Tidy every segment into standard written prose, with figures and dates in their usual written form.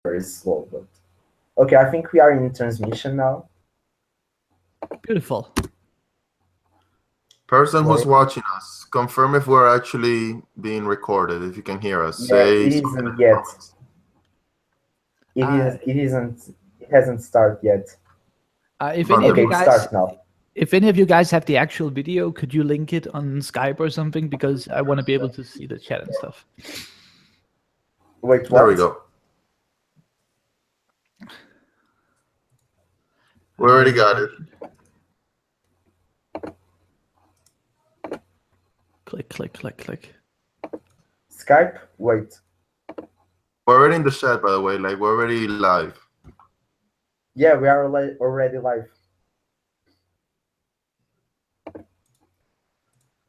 very slow. But okay, I think we are in transmission now. Beautiful. Person who's watching us, confirm if we're actually being recorded. If you can hear us, Yeah, say it something in isn't the yet. comments. It isn't. It hasn't started yet. If any of Okay, you it guys, starts now. if any of you guys have the actual video, could you link it on Skype or something? Because I want to be able to see the chat and stuff. Wait, what? There we go. We already got it. Click, click, click, click. Skype? Wait. We're already in the chat, by the way. Like, we're already live. Yeah, we are already live.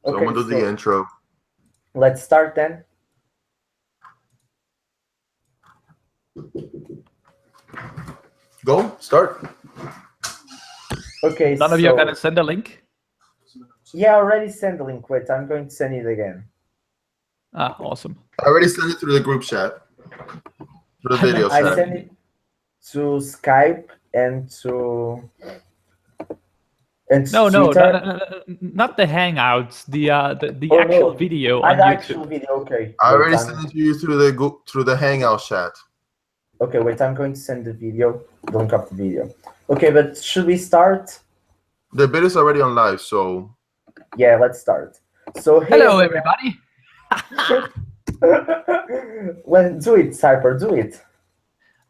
Someone do the intro. Let's start then. Go, start. Okay, None of you are gonna send a link? Yeah, I already sent the link. Wait, I'm going to send it again. Ah, awesome. I already sent it through the group chat. Through the video I chat. sent it to Skype and to No, Twitter. not the Hangouts. The Oh, actual no. video Ah, on the YouTube. actual video. Okay. I Wait, already sent it to you through the Hangout chat. Okay, wait. I'm going to send the video. Don't cut the video. Okay, but should we start? The video's already on live, so Yeah, let's start. So hey, Hello, everybody. Well, do it, Cypher. Do it.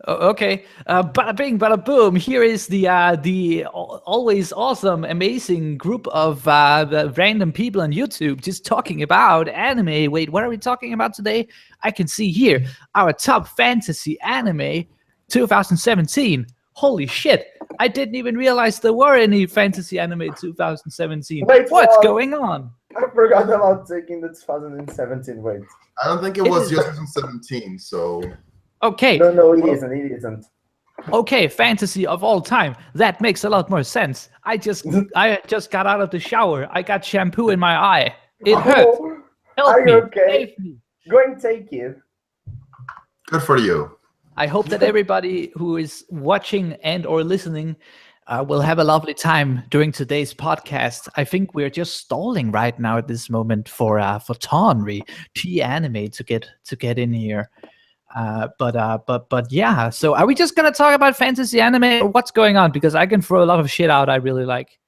Okay, bada bing, bada boom. Here is the always awesome, amazing group of the random people on YouTube just talking about anime. Wait, what are we talking about today? I can see here our top fantasy anime 2017. Holy shit! I didn't even realize there were any fantasy anime 2017. Wait, What's going on? I forgot about taking the 2017. Wait. I don't think it was just 2017, so Okay. No, it isn't. It isn't. Okay, fantasy of all time. That makes a lot more sense. I just got out of the shower. I got shampoo in my eye. It hurts. Oh, Help are me. you okay? Save me. Go and take it. good for you. I hope that everybody who is watching and or listening will have a lovely time during today's podcast. I think we're just stalling right now at this moment for Tonri T Anime to get in here. But yeah. So are we just gonna talk about fantasy anime or what's going on? Because I can throw a lot of shit out I really like.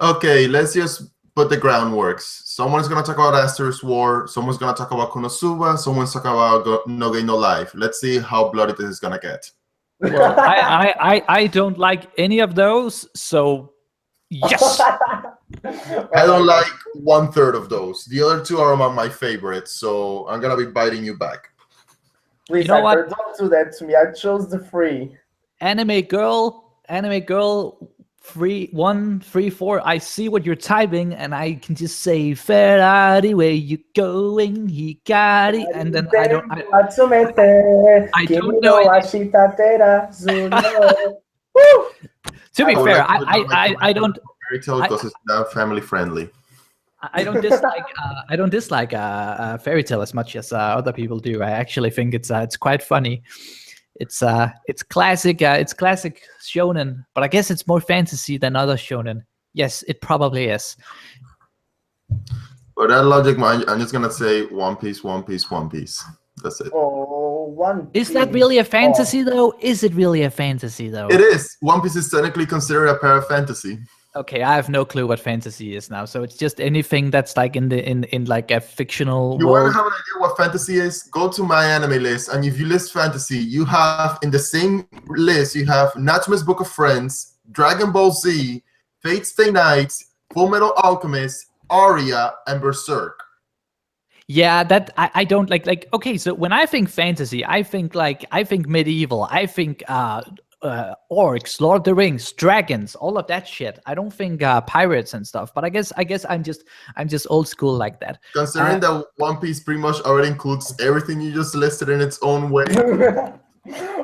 Okay, let's just put the groundworks. Someone's gonna talk about Asterisk War. Someone's gonna talk about Konosuba. Someone's talking about No Game No Life. Let's see how bloody this is gonna get. Well, I don't like any of those. So yes. I don't like 1/3 of those. The other two are among my favorites, so I'm gonna be biting you back. Please, You know what? Don't do that to me. I chose the free. Anime girl, 3-1-3-4. I see what you're typing, and I can just say Ferrari, where you going? Hikari, and then I don't know. To be fair, I don't. Fairy Tail because it's not family friendly. I don't dislike Fairy Tail as much as other people do. I actually think it's quite funny. It's classic shonen, but I guess it's more fantasy than other shonen. Yes, it probably is. For that logic, I'm just gonna say One Piece, One Piece, One Piece. That's it. Oh, One Piece. Is that really a fantasy though? Is it really a fantasy though? It is. One Piece is technically considered a para-fantasy. Okay, I have no clue what fantasy is now. So it's just anything that's like in like a fictional You world. want to have an idea what fantasy is? Go to my anime list, and if you list fantasy, you have in the same list you have Natsume's Book of Friends, Dragon Ball Z, Fate Stay Night, Full Metal Alchemist, Aria, and Berserk. Yeah, that I don't like. Okay, so when I think fantasy, I think medieval. I think orcs, Lord of the Rings, dragons, all of that shit. I don't think pirates and stuff. But I guess I'm just old school like that. Considering that One Piece pretty much already includes everything you just listed in its own way.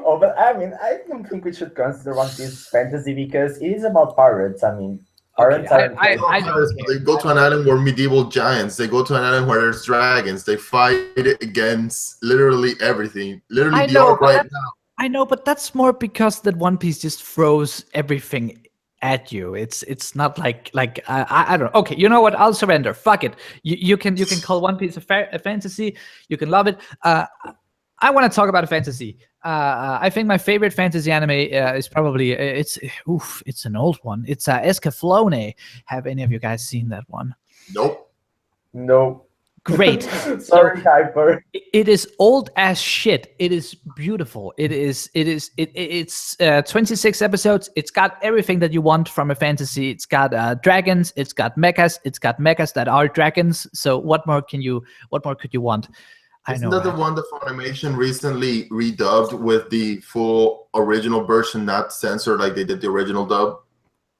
Oh, but I mean, I don't think we should consider One Piece fantasy because it is about pirates. I mean, pirates Okay, are. They go to an island where medieval giants. They go to an island where there's dragons. They fight against literally everything. Literally, I the know, orc but right now I know, but that's more because that One Piece just throws everything at you. It's not like I don't know. Okay, you know what? I'll surrender. Fuck it. You can call One Piece a fantasy. You can love it. I want to talk about a fantasy. I think my favorite fantasy anime is probably it's an old one. It's Escaflowne. Have any of you guys seen that one? Nope. No. Great. Sorry, Hyper. It is old as shit. It is beautiful. It's 26 episodes. It's got everything that you want from a fantasy. It's got dragons. It's got mechas. It's got mechas that are dragons. So what more could you want? Isn't that the one that Funimation recently redubbed with the full original version, not censored like they did the original dub?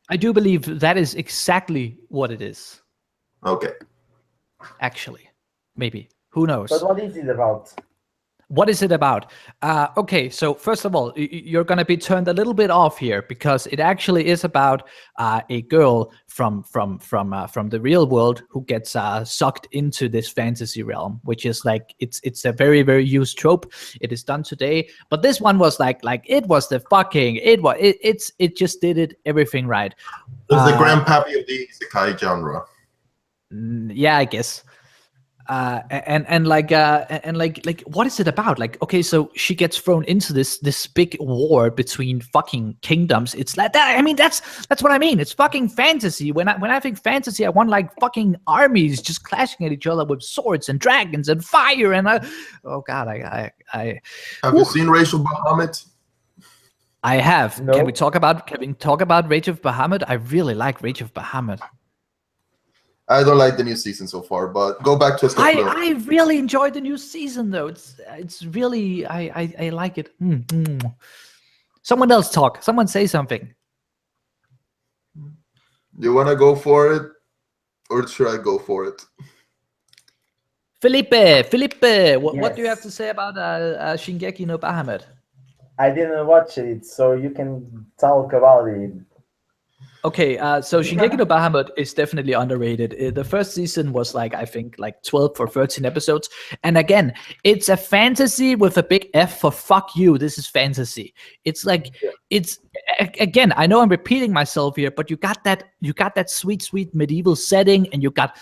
I do believe that is exactly what it is. Okay. Actually, maybe. Who knows? But what is it about? What is it about? Okay, so first of all, you're going to be turned a little bit off here because it actually is about a girl from the real world who gets sucked into this fantasy realm, which is like it's a very, very used trope. It is done today, but this one was like it was the fucking it just did it everything right. It's the grandpappy of the isekai genre. Yeah, I guess. And like what is it about? Like, okay, so she gets thrown into this big war between fucking kingdoms. It's like that. I mean, that's what I mean. It's fucking fantasy. When I think fantasy, I want like fucking armies just clashing at each other with swords and dragons and fire and oh god, I have you seen Rachel Bahamut? I have. No. Can we talk about Rage of Bahamut? I really like Rage of Bahamut. I don't like the new season so far, but go back to Escaflowne. I really enjoyed the new season though. It's really I like it. Someone else talk. Someone say something. You want to go for it, or should I go for it? Felipe, what do you have Yes. to say about Shingeki no Bahamut? I didn't watch it, so you can talk about it. Okay, so Shingeki no Bahamut is definitely underrated. The first season was like, I think, like 12 or 13 episodes. And again, it's a fantasy with a big F for fuck you. This is fantasy. It's like, again, I know I'm repeating myself here, but you got that sweet medieval setting, and you got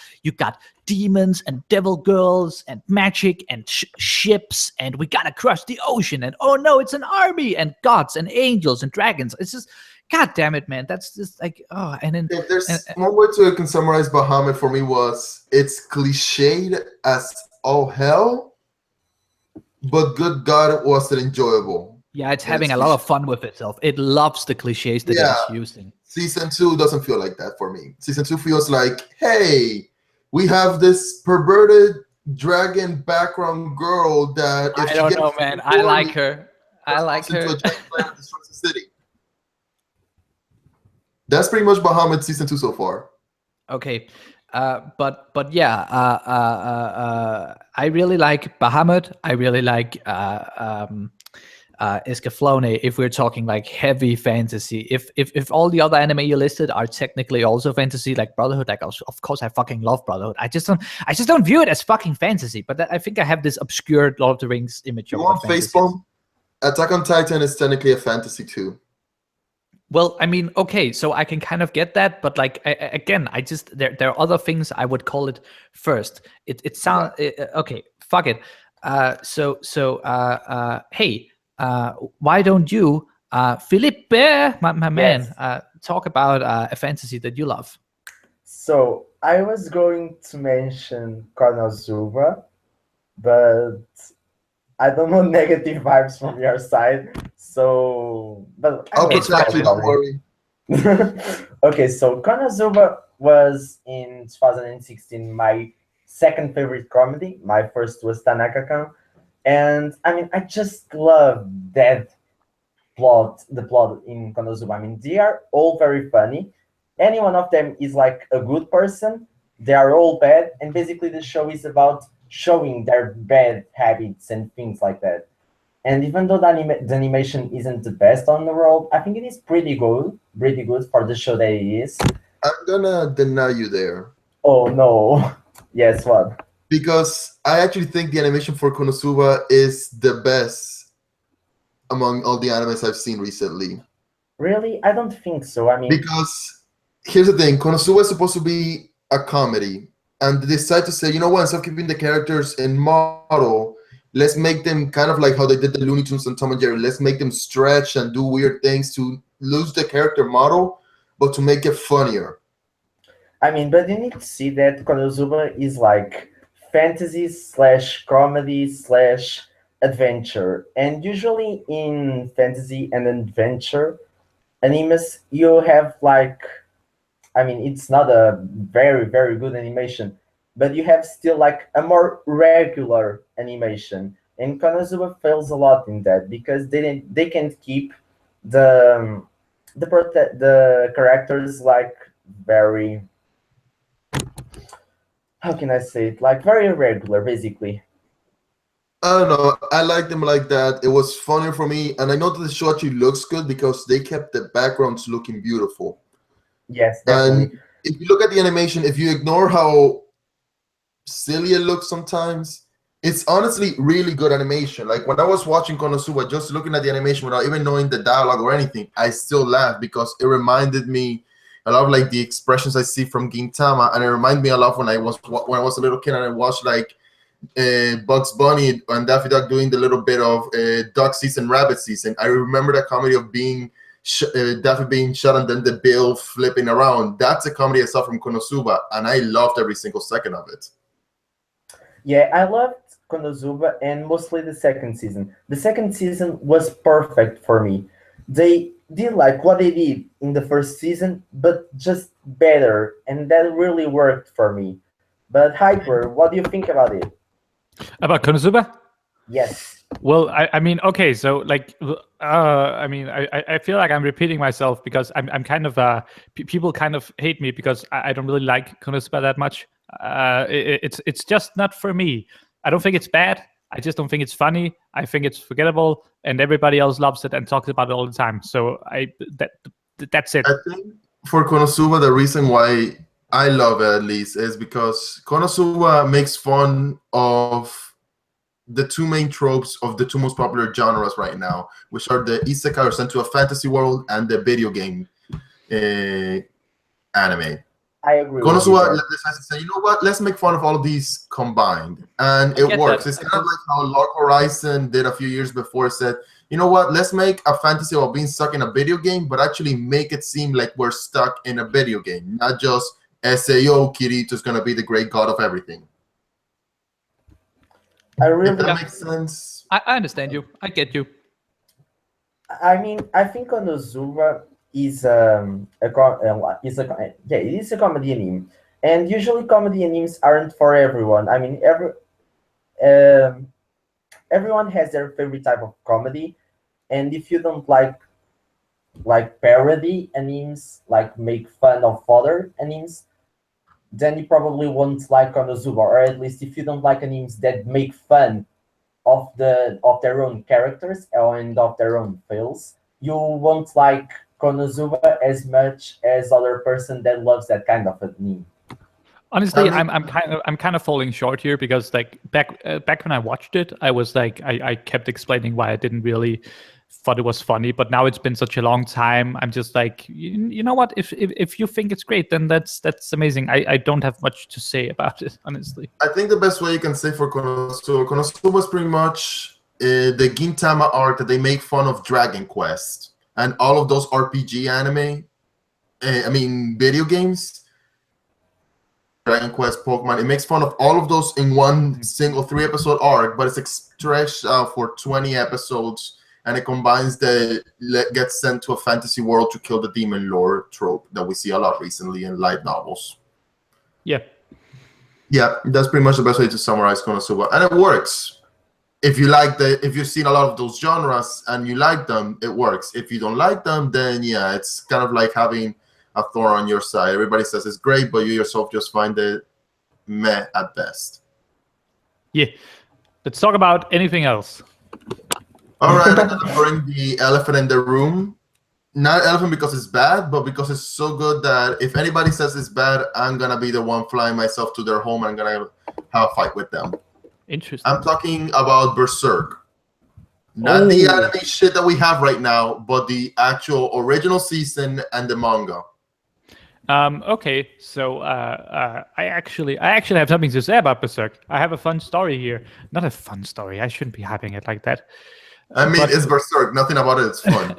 demons and devil girls and magic and ships, and we gotta crush the ocean, and oh no, it's an army and gods and angels and dragons. It's just, god damn it, man. That's just like, oh, and then If there's one way to can summarize Bahamut for me was it's cliched as all hell, but good God, was it enjoyable? yeah, it's having a lot of fun with itself. It loves the cliches that it's using. Season 2 doesn't feel like that for me. Season 2 feels like, hey, we have this perverted dragon background girl that if I she don't gets know, man. I horny, like her. I like turns into her. a giant planet and destroys the city. That's pretty much Bahamut season 2 so far. Okay, but yeah, I really like Bahamut. I really like Escaflowne. If we're talking like heavy fantasy, if all the other anime you listed are technically also fantasy, like Brotherhood, like of course I fucking love Brotherhood. I just don't view it as fucking fantasy. But I think I have this obscure Lord of the Rings image You of want what fantasy is. Facepalm? Attack on Titan is technically a fantasy too. Well, I mean, okay, so I can kind of get that, but like again, I just there are other things I would call it first. It sounds okay. Fuck it. Hey, why don't you, Felipe, my man, talk about a fantasy that you love? So I was going to mention Konosuba, but I don't know negative vibes from your side. So, but I'll anyways, protect you, don't worry. Okay, so Konosuba was in 2016 my second favorite comedy. My first was Tanaka-kan. And I mean, I just love the plot in Konosuba. I mean, they are all very funny. Any one of them is like a good person. They are all bad. And basically the show is about showing their bad habits and things like that. And even though the animation isn't the best on the world, I think it is pretty good for the show that it is. I'm gonna deny you there. Oh no. Yes, what? Because I actually think the animation for Konosuba is the best among all the animes I've seen recently. Really? I don't think so. I mean, Because here's the thing, Konosuba is supposed to be a comedy, and they decide to say, you know what, instead of keeping the characters in model, let's make them kind of like how they did the Looney Tunes and Tom and Jerry. Let's make them stretch and do weird things to lose the character model, but to make it funnier. I mean, but you need to see that Konosuba is like fantasy slash comedy slash adventure, and usually in fantasy and adventure animes, you have like, I mean, it's not a very good animation, but you have still like a more regular animation. And Konosuba fails a lot in that because they can't keep the the characters like very, how can I say it, like very irregular basically. I don't know. I like them like that. It was funnier for me, and I know that the show actually looks good because they kept the backgrounds looking beautiful. Yes, And definitely. if you look at the animation, if you ignore how silly it looks sometimes, it's honestly really good animation. Like when I was watching Konosuba, just looking at the animation without even knowing the dialogue or anything, I still laughed because it reminded me a lot of like the expressions I see from Gintama, and it reminded me a lot when I was a little kid and I watched like Bugs Bunny and Daffy Duck doing the little bit of duck season, rabbit season. I remember that comedy of being Daffy being shot and then the bill flipping around. That's a comedy I saw from Konosuba, and I loved every single second of it. Yeah, I loved Konosuba and mostly the second season. The second season was perfect for me. They did like what they did in the first season, but just better, and that really worked for me. But Hyper, what do you think about it? About Konosuba? Yes. Well, I mean, okay, so like, I mean, I feel like I'm repeating myself because I'm kind of people kind of hate me because I don't really like Konosuba that much. It's just not for me. I don't think it's bad. I just don't think it's funny. I think it's forgettable, and everybody else loves it and talks about it all the time. So that's it. I think for Konosuba, the reason why I love it at least is because Konosuba makes fun of the two main tropes of the two most popular genres right now, which are the isekai or sent to a fantasy world and the video game anime. I agree with you Konosuba there. decides to say, you know what, let's make fun of all of these combined. And I it get works. that. It's kind of like how Log Horizon did a few years before, said, you know what, let's make a fantasy about being stuck in a video game, but actually make it seem like we're stuck in a video game, not just Sao Kirito's going to be the great god of everything. I If really, that makes sense. I understand you. I get you. I mean, I think Konosuba is yeah, it is a comedy anime, and usually comedy animes aren't for everyone. I mean, um, everyone has their favorite type of comedy, and if you don't like parody animes, like make fun of other animes, then you probably won't like Konosuba, or at least if you don't like animes that make fun of their own characters and of their own fails, you won't like Konosuba as much as other person that loves that kind of anime. Honestly, I mean, I'm kind of falling short here because like back when I watched it, I was like I kept explaining why I didn't really thought it was funny, but now it's been such a long time. I'm just like, you know what? If you think it's great, then that's amazing. I don't have much to say about it, honestly. I think the best way you can say for Konosuba was pretty much the Gintama arc that they make fun of Dragon Quest and all of those RPG anime, video games, Dragon Quest, Pokemon. It makes fun of all of those in one single 3-episode arc, but it's stretched out for 20 episodes, and it combines the gets sent to a fantasy world to kill the demon lord trope that we see a lot recently in light novels. Yeah. Yeah, that's pretty much the best way to summarize Konosuba, and it works. If you've seen a lot of those genres and you like them, it works. If you don't like them, then yeah, it's kind of like having a thorn on your side. Everybody says it's great, but you yourself just find it meh at best. Yeah. Let's talk about anything else. All right, I'm gonna bring the elephant in the room. Not elephant because it's bad, but because it's so good that if anybody says it's bad, I'm gonna be the one flying myself to their home and I'm gonna have a fight with them. Interesting. I'm talking about Berserk. Not the Oh. anime shit that we have right now, but the actual original season and the manga. Okay, so I actually have something to say about Berserk. I have a fun story here. Not a fun story. I shouldn't be hyping it like that. I mean, But- it's Berserk. Nothing about it is fun.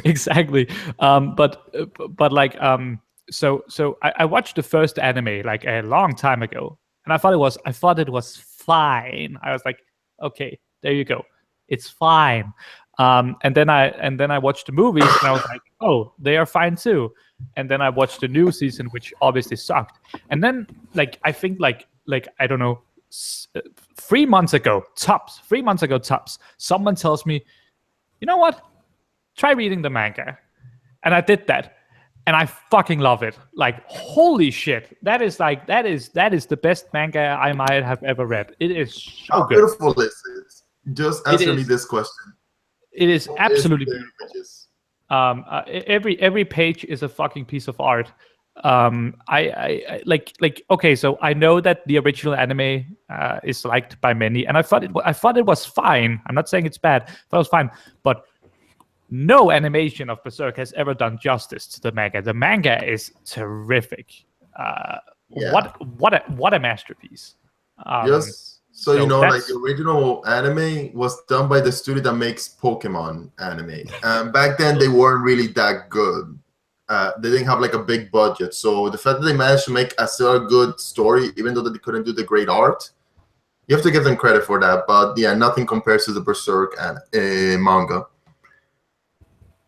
Exactly. But like so I watched the first anime like a long time ago, and I thought it was fine. I was like, okay, there you go, it's fine. And then I watched the movies, and I was like, oh, they are fine too. And then I watched the new season, which obviously sucked. And then I think like I don't know, 3 months ago tops, someone tells me, you know what? Try reading the manga. And I did that. And I fucking love it. Like, holy shit. That is the best manga I might have ever read. It is so How good. beautiful is it? Just answer me is. this question. It is What absolutely the beautiful. images? Every page is a fucking piece of art. I like okay, so I know that the original anime is liked by many, and I thought it was fine. I'm not saying it's bad. I thought it was fine, but no animation of Berserk has ever done justice to the manga. The manga is terrific. Yeah. What a masterpiece. Just so you so know, like that's- the original anime was done by the studio that makes Pokemon anime. Back then, they weren't really that good. They didn't have like a big budget. So the fact that they managed to make a still good story, even though they couldn't do the great art, you have to give them credit for that. But yeah, nothing compares to the Berserk and manga.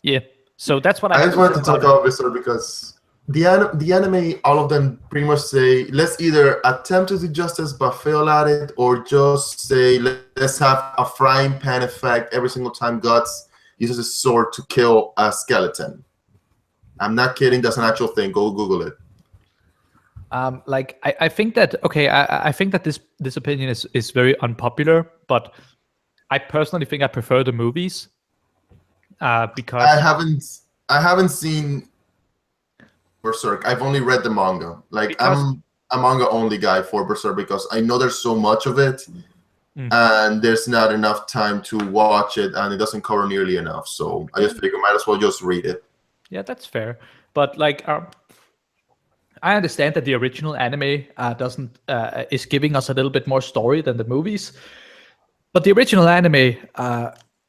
Yeah. So that's what I I have just to wanted say to talk about it. about Berserk because the anime, all of them pretty much say, let's either attempt to do justice but fail at it, or just say, let's have a frying pan effect every single time Guts uses a sword to kill a skeleton. I'm not kidding. That's an actual thing. Go Google it. Like I think that I think that this opinion is very unpopular, but I personally think I prefer the movies because I haven't seen Berserk. I've only read the manga. Like Because- I'm a manga only guy for Berserk because I know there's so much of it, and there's not enough time to watch it, and it doesn't cover nearly enough. So I just figure might as well just read it. yeah, that's fair. But like I understand that the original anime doesn't is giving us a little bit more story than the movies, but the original anime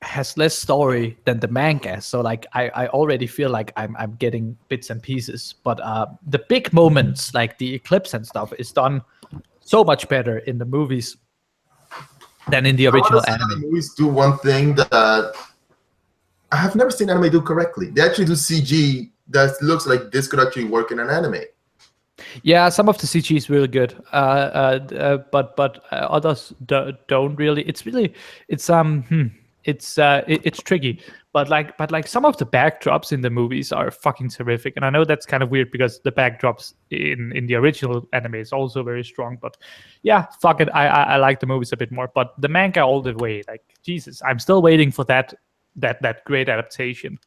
has less story than the manga. So like I already feel like I'm getting bits and pieces, but the big moments like the eclipse and stuff is done so much better in the movies than in the I wanna original see anime. the movies do one thing that I have never seen anime do correctly. They actually do CG that looks like this could actually work in an anime. Yeah, some of the CG is really good, but others don't really. It's it's tricky. But like some of the backdrops in the movies are fucking terrific, and I know that's kind of weird because the backdrops in the original anime is also very strong. But yeah, fuck it, I like the movies a bit more. But the manga all the way, like Jesus, I'm still waiting for that great adaptation.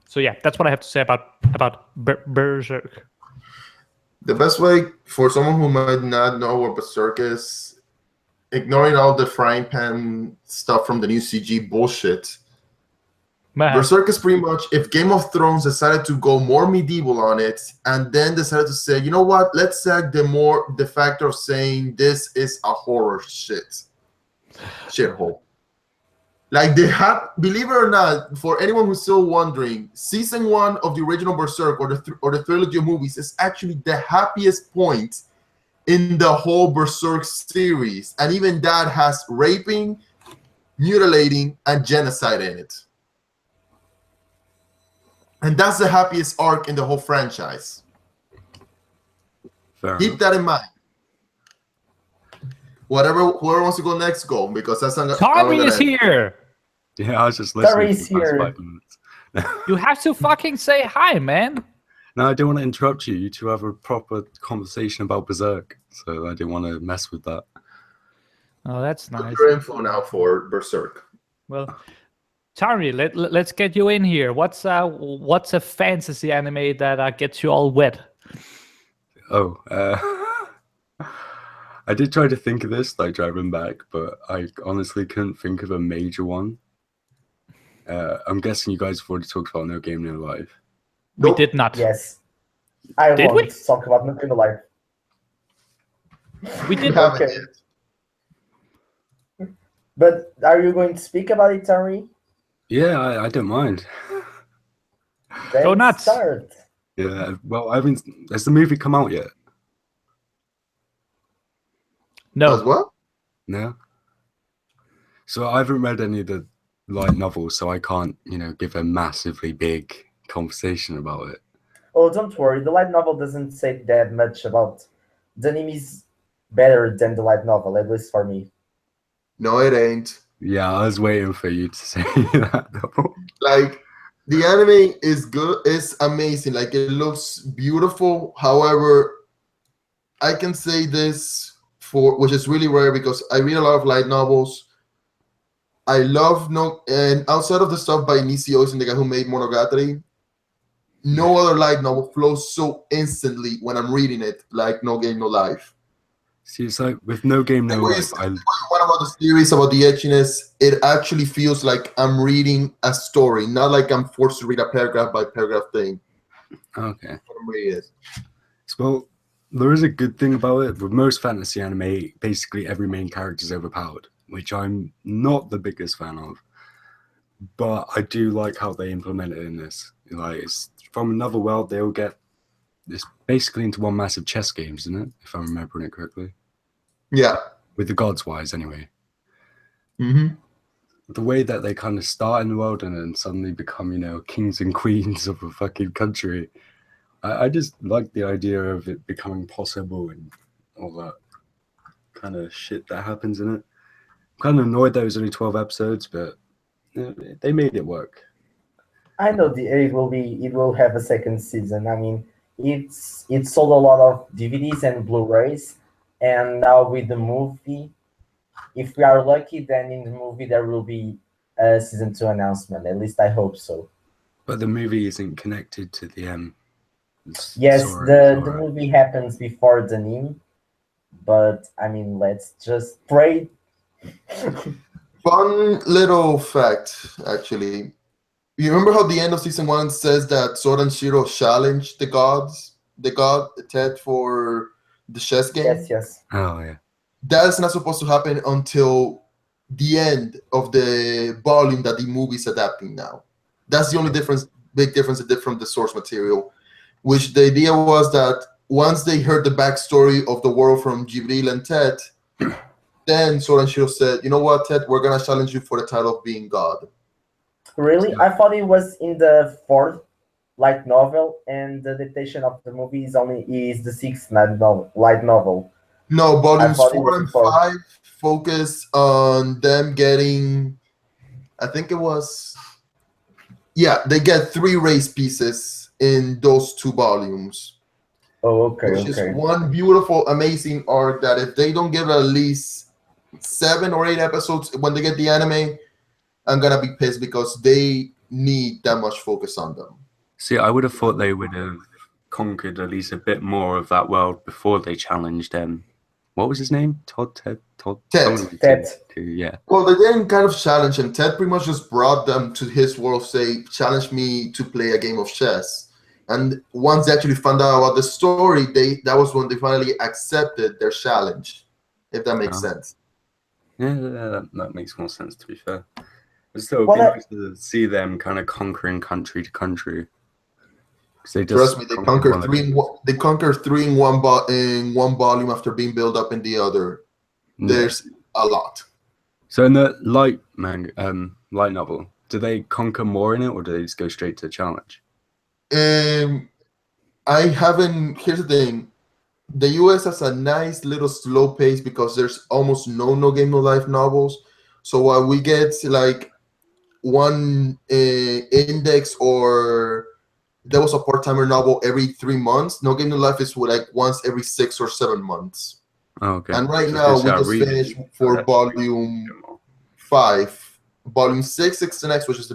So yeah, that's what I have to say about Berserk. The best way for someone who might not know what Berserk is, ignoring all the frying pan stuff from the new CG bullshit, Man, Berserk is pretty much if Game of Thrones decided to go more medieval on it and then decided to say, you know what, let's add the factor of saying this is a horror shithole. Like they have, believe it or not, for anyone who's still wondering, season 1 of the original Berserk or the trilogy of movies is actually the happiest point in the whole Berserk series, and even that has raping, mutilating, and genocide in it. And that's the happiest arc in the whole franchise. Fair Keep enough. that in mind. Whoever wants to go next, go, because that's not. Tommy is here. Yeah, I was just listening Terry's for the past here. 5 minutes. You have to fucking say hi, man. No, I didn't want to interrupt you. You two have a proper conversation about Berserk, so I didn't want to mess with that. Oh, that's nice. Your info now for Berserk. Well, Tommy, let's get you in here. What's a fantasy anime that gets you all wet? Oh, I did try to think of this, like driving back, but I honestly couldn't think of a major one. I'm guessing you guys have already talked about No Game, No Life. We Nope. did not. Yes, I Did we? want to talk about Nook in the Life. We We did. haven't Okay. yet. But are you going to speak about it, Tari? Yeah, I don't mind. Then Go nuts. start. Yeah, well, I haven't. Has the movie come out yet? As No. well? No. So I haven't read any of the light novels, so I can't, give a massively big conversation about it. Oh, don't worry. The light novel doesn't say that much about. The anime is better than the light novel, at least for me. No, it ain't. Yeah, I was waiting for you to say that. Though. Like, the anime is good. It's amazing. Like, it looks beautiful. However, I can say this which is really rare because I read a lot of light novels. I love and outside of the stuff by Nishio and the guy who made Monogatari, no other light novel flows so instantly when I'm reading it like No Game, No Life. See, it's like with No Game, No Life. One about the series, about the etchiness, it actually feels like I'm reading a story, not like I'm forced to read a paragraph by paragraph thing. Okay. What I'm reading is. Well, there is a good thing about it. With most fantasy anime, basically every main character is overpowered, which I'm not the biggest fan of. But I do like how they implement it in this. Like, it's from another world, they all get this basically into one massive chess game, isn't it? If I'm remembering it correctly. Yeah. With the gods wise, anyway. Mm-hmm. The way that they kind of start in the world and then suddenly become, kings and queens of a fucking country. I just like the idea of it becoming possible and all that kind of shit that happens in it. I'm kind of annoyed that it was only 12 episodes, but they made it work. I know it will have a second season. I mean, it sold a lot of DVDs and Blu-rays, and now with the movie, if we are lucky, then in the movie there will be a season 2 announcement. At least I hope so. But the movie isn't connected to the Yes, Sora. the movie happens before the anime, but I mean, let's just pray. Fun little fact, actually. You remember how the end of season 1 says that Sora and Shiro challenged the god Ted for the chess game? Yes. Oh, yeah. That's not supposed to happen until the end of the volume that the movie's adapting now. That's the only big difference from the source material, which the idea was that once they heard the backstory of the world from Jibril and Ted, then Sora and Shiro said, you know what, Ted, we're going to challenge you for the title of being God. Really? I thought it was in the 4th light novel, and the adaptation of the movie is the 6th light novel. No, volumes 4 and 5 focus on them getting, I think it was, they get 3 race pieces in those 2 volumes. Oh, okay. Which is one beautiful, amazing arc that if they don't give it at least 7 or 8 episodes when they get the anime, I'm gonna be pissed because they need that much focus on them. See, I would have thought they would have conquered at least a bit more of that world before they challenged them. What was his name? Ted. Yeah. Well, they didn't kind of challenge him. Ted pretty much just brought them to his world, say, challenge me to play a game of chess. And once they actually found out about the story, that was when they finally accepted their challenge, if that makes sense. Yeah, that makes more sense, to be fair. But still, it'd be nice to see them kind of conquering country to country. Trust me, they conquer 3 in one volume after being built up in the other. There's a lot. So in the light novel, do they conquer more in it, or do they just go straight to the challenge? I haven't. Here's the thing: the US has a nice little slow pace because there's almost no Game No Life novels. So while we get like one index or there was a part-timer novel every 3 months, No Game No Life is like once every 6 or 7 months. Oh, okay. And right now we just finished for volume 5. Volume 6 is the next, which is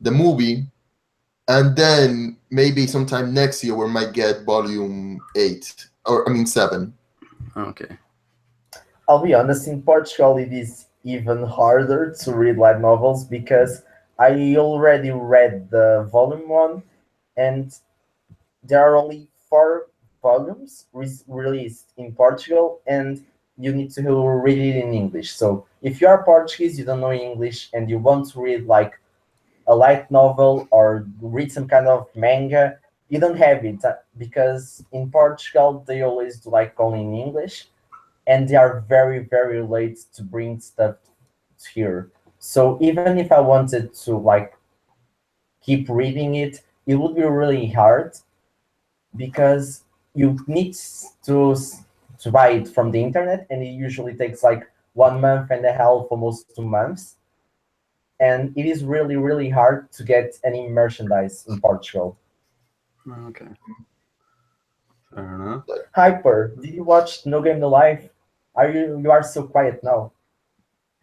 the movie. And then maybe sometime next year we might get volume 8, or I mean 7. Okay. I'll be honest, in Portugal it is even harder to read light novels because I already read the volume one, and there are only 4 volumes released in Portugal, and you need to read it in English. So if you are Portuguese, you don't know English, and you want to read like a light novel or read some kind of manga, you don't have it because in Portugal they always do like only in English, and they are very very late to bring stuff here. So even if I wanted to like keep reading it, it would be really hard because you need to buy it from the internet, and it usually takes like 1 month and a half, almost 2 months, and it is really really hard to get any merchandise in Portugal. Okay. Fair enough. Hyper, did you watch No Game No Life? You are so quiet now?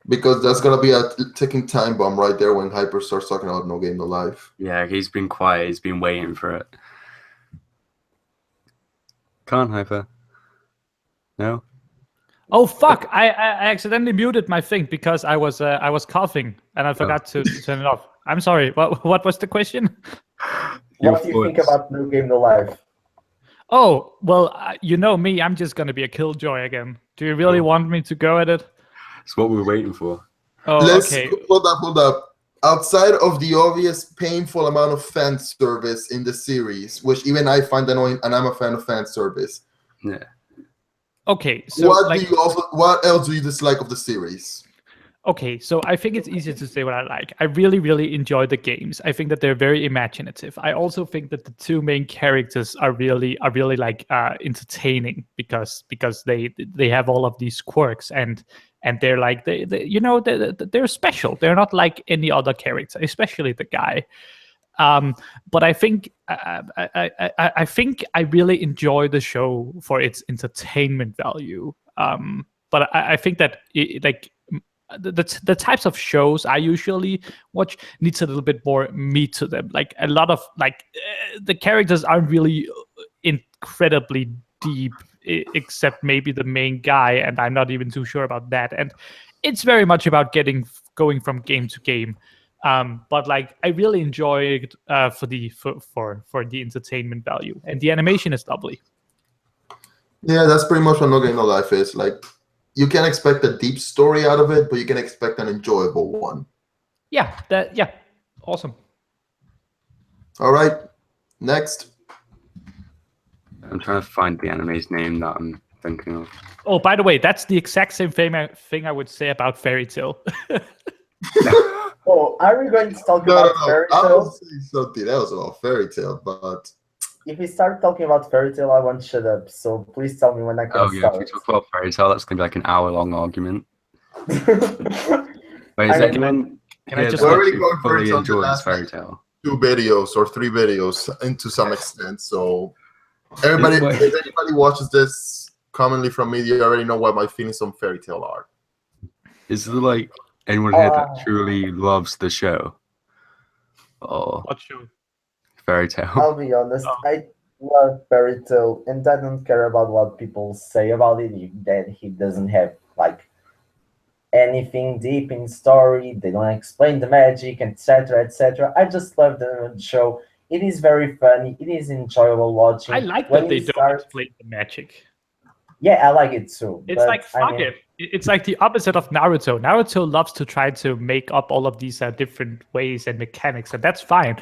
Because that's gonna be a ticking time bomb right there when Hyper starts talking about No Game No Life. Yeah, he's been quiet. He's been waiting for it. Can't Hyper. No. Oh fuck! I accidentally muted my thing because I was coughing and I forgot to turn it off. I'm sorry. What was the question? What do you think about No Game No Life? Oh well, you know me. I'm just gonna be a killjoy again. Do you really want me to go at it? It's what we're waiting for. Oh, okay. Hold up. Outside of the obvious painful amount of fan service in the series, which even I find annoying, and I'm a fan of fan service. Yeah. Okay. So what else do you dislike of the series? Okay, so I think it's easier to say what I like. I really, really enjoy the games. I think that they're very imaginative. I also think that the two main characters are really like entertaining because they have all of these quirks and they're like they're special. They're not like any other character, especially the guy. But I think I think I really enjoy the show for its entertainment value. But I think that the types of shows I usually watch needs a little bit more meat to them. Like a lot of the characters aren't really incredibly deep, except maybe the main guy, and I'm not even too sure about that. And it's very much about going from game to game. But like I really enjoy it for the entertainment value, and the animation is lovely. Yeah, that's pretty much what No Game No Life is. Like, you can expect a deep story out of it, but you can expect an enjoyable one. Yeah, awesome. All right, next. I'm trying to find the anime's name that I'm thinking of. Oh, by the way, that's the exact same thing I would say about Fairy Tail. Oh, are we going to talk about Fairy I Tail? was saying something else about Fairy Tail, but If we start talking about Fairy Tail, I won't shut up. So please tell me when I can Oh yeah, if we start. talk about Fairy Tail, that's gonna be like an hour-long argument. Wait, I is mean, anyone can I here just- that We're already actually going for fully it on the enjoys last Fairy Tail? 2 videos or 3 videos, and to some extent. So everybody, Wait. if anybody watches this commonly from me, you already know what my feelings on Fairy Tail are. Is there like anyone here that truly loves the show? Or What show? Fairy Tail? I'll be honest, I love Fairy Tail, and I don't care about what people say about it. That he doesn't have like anything deep in story. They don't explain the magic, etc., etc. I just love the show. It is very funny. It is enjoyable watching. I like When that they you don't start- explain the magic. Yeah, I like it too. It's but, like I fuck mean, it. It's like the opposite of Naruto. Naruto loves to try to make up all of these different ways and mechanics, and that's fine.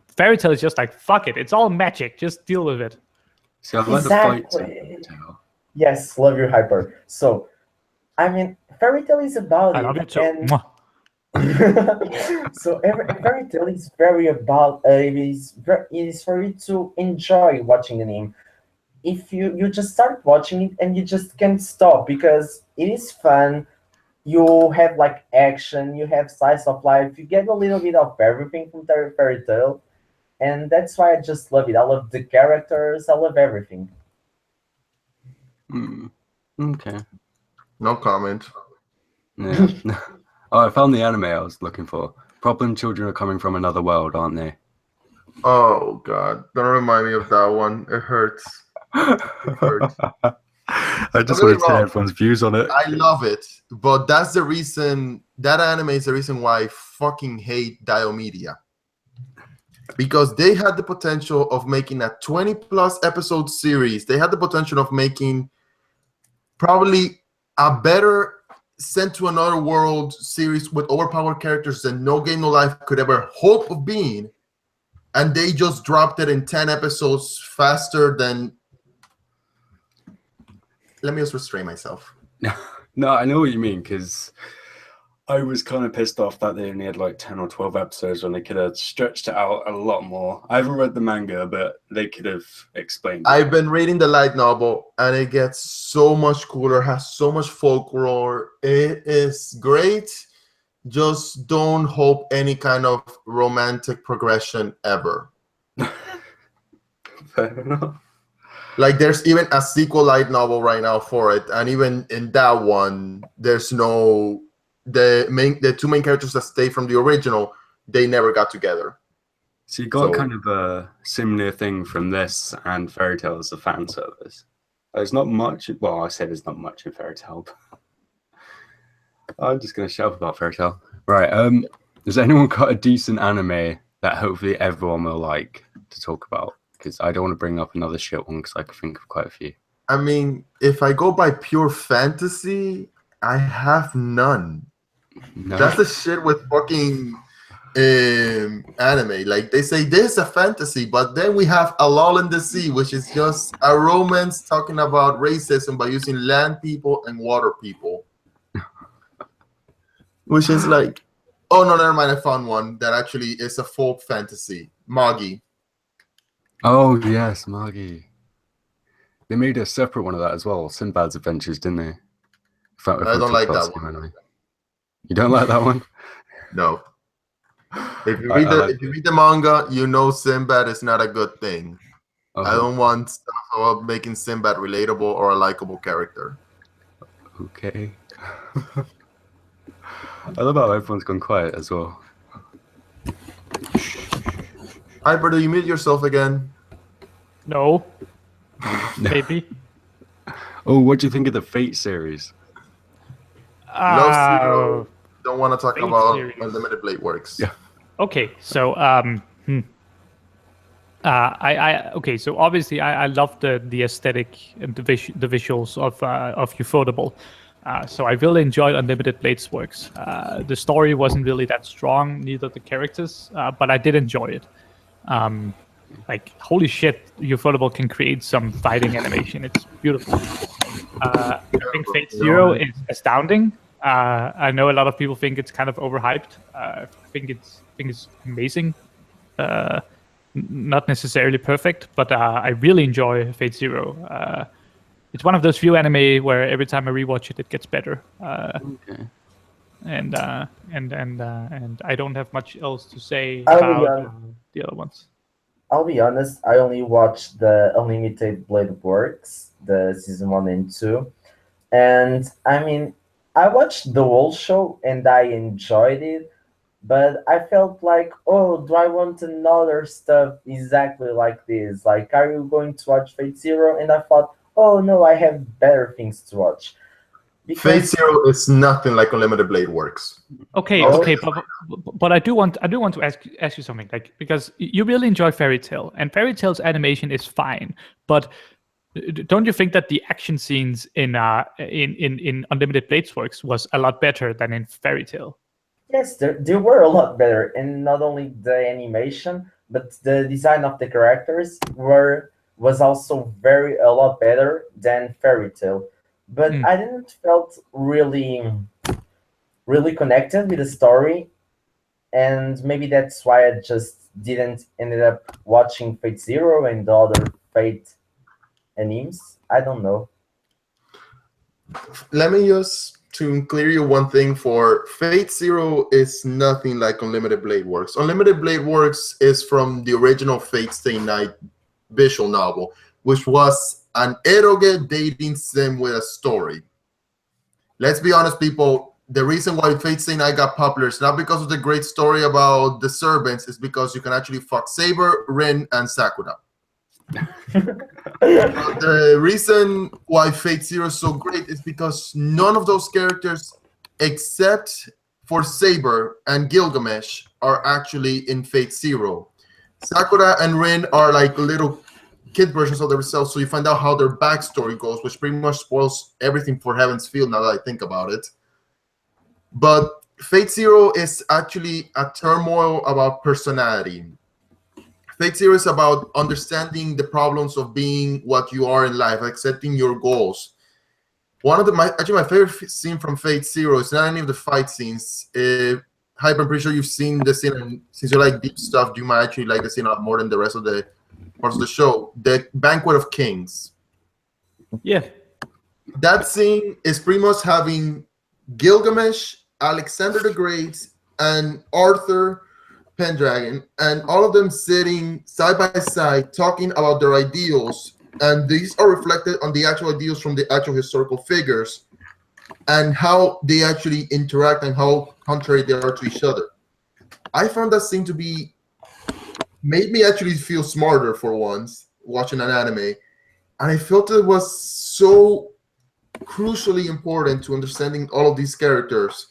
Fairy Tail is just like fuck it. It's all magic. Just deal with it. See, I like the fights in Exactly. Fairy Tail. Yes, love your hyper. So, I mean, Fairy Tail is about I it. love you too. And Mwah. so Fairy Tail is very about it is for you to enjoy watching the anime. If you just start watching it and you just can't stop because it is fun. You have like action, you have slice of life, you get a little bit of everything from Fairy Tail, and that's why I just love it. I love the characters, I love everything. Okay. No comment. Yeah. Oh, I found the anime I was looking for. Problem children are coming from another world, aren't they? Oh God! Don't remind me of that one. It hurts. It hurts. I just Don't get me wanted to hear wrong. everyone's views on it. I love it, but that's the reason, that anime is the reason why I fucking hate Dio Media. Because they had the potential of making a 20+ episode series. They had the potential of making probably a better Sent to Another World series with overpowered characters than No Game No Life could ever hope of being. And they just dropped it in 10 episodes faster than... Let me just restrain myself. No, I know what you mean, because I was kind of pissed off that they only had like 10 or 12 episodes when they could have stretched it out a lot more. I haven't read the manga, but they could have explained it. I've been reading the light novel, and it gets so much cooler, has so much folklore. It is great. Just don't hope any kind of romantic progression ever. Fair enough. Like, there's even a sequel light novel right now for it, and even in that one, there's no... The two main characters that stay from the original, they never got together. So you got kind of a similar thing from this and Fairy Tail as a fan service. There's not much. Well, I said there's not much in Fairy Tail. I'm just going to shout about Fairy Tail. Right. Has anyone got a decent anime that hopefully everyone will like to talk about? Because I don't want to bring up another shit one because I can think of quite a few. I mean, if I go by pure fantasy, I have none. No. That's the shit with fucking anime. Like, they say this is a fantasy, but then we have A Lull in the Sea, which is just a romance talking about racism by using land people and water people. Which is like, oh no, never mind, I found one that actually is a folk fantasy. Magi. Oh yes, Magi. They made a separate one of that as well, Sinbad's Adventures, didn't they? I don't like that one. Anime. You don't like that one? No. If you read the manga, you know Sinbad is not a good thing. I don't want stuff about making Sinbad relatable or a likable character. Okay. I love how everyone's gone quiet as well. Hi, brother, you mute yourself again. No. Maybe. Oh, what do you think of the Fate series? Love Zero. Don't want to talk Fate about series. Unlimited Blade Works. Yeah. Okay, so okay, so obviously I love the aesthetic and the visuals of Ufotable. So I really enjoyed Unlimited Blades Works. The story wasn't really that strong, neither the characters, but I did enjoy it. Like, holy shit, Ufotable can create some fighting animation. It's beautiful. I think Fate Zero is astounding. I know a lot of people think it's kind of overhyped. I think it's amazing. Not necessarily perfect, but I really enjoy Fate Zero. It's one of those few anime where every time I rewatch it, it gets better. Okay. And I don't have much else to say I'll be about honest. the other ones. I'll be honest, I only watched the Unlimited Blade Works, the season 1 and 2. And I mean, I watched the whole show and I enjoyed it, but I felt like, oh, do I want another stuff exactly like this? Like, are you going to watch Fate Zero? And I thought, oh no, I have better things to watch. Fate Zero is nothing like Unlimited Blade Works. Okay, Oh. okay, but I do want to ask you something, like, because you really enjoy Fairy Tail, and Fairy Tail's animation is fine, but don't you think that the action scenes in Unlimited Blades Works was a lot better than in Fairy Tail? Yes, they were a lot better, and not only the animation, but the design of the characters was also a lot better than Fairy Tail. But I didn't felt really connected with the story, and maybe that's why I just didn't ended up watching Fate Zero and the other Fate animes. I don't know. Let me just to clear you one thing. For Fate Zero is nothing like Unlimited Blade Works. Unlimited Blade Works is from the original Fate Stay Night visual novel, which was an eroge dating sim with a story. Let's be honest, people. The reason why Fate Stay Night got popular is not because of the great story about the servants. It's because you can actually fuck Saber, Rin, and Sakura. The reason why Fate Zero is so great is because none of those characters, except for Saber and Gilgamesh, are actually in Fate Zero. Sakura and Rin are like little kid versions of themselves, so you find out how their backstory goes, which pretty much spoils everything for Heaven's Field now that I think about it. But Fate Zero is actually a turmoil about personality. Fate Zero is about understanding the problems of being what you are in life, accepting your goals. One of my favorite scene from Fate Zero is not any of the fight scenes. Hype, I'm pretty sure you've seen the scene, and since you like deep stuff, you might actually like the scene a lot more than the rest of the parts of the show. The Banquet of Kings. Yeah. That scene is pretty much having Gilgamesh, Alexander the Great, and Arthur Pendragon, and all of them sitting side by side talking about their ideals, and these are reflected on the actual ideals from the actual historical figures and how they actually interact and how contrary they are to each other. I found that scene to be made me actually feel smarter for once watching an anime, and I felt it was so crucially important to understanding all of these characters,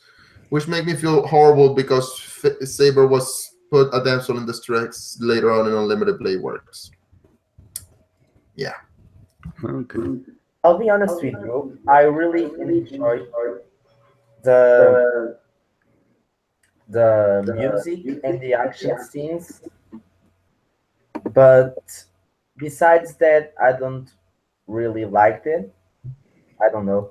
which made me feel horrible because Saber was put a damsel in distress later on in Unlimited Blade Works. Yeah. Okay. I'll be honest with you. I really enjoyed the music and the action scenes, but besides that, I don't really liked it. I don't know.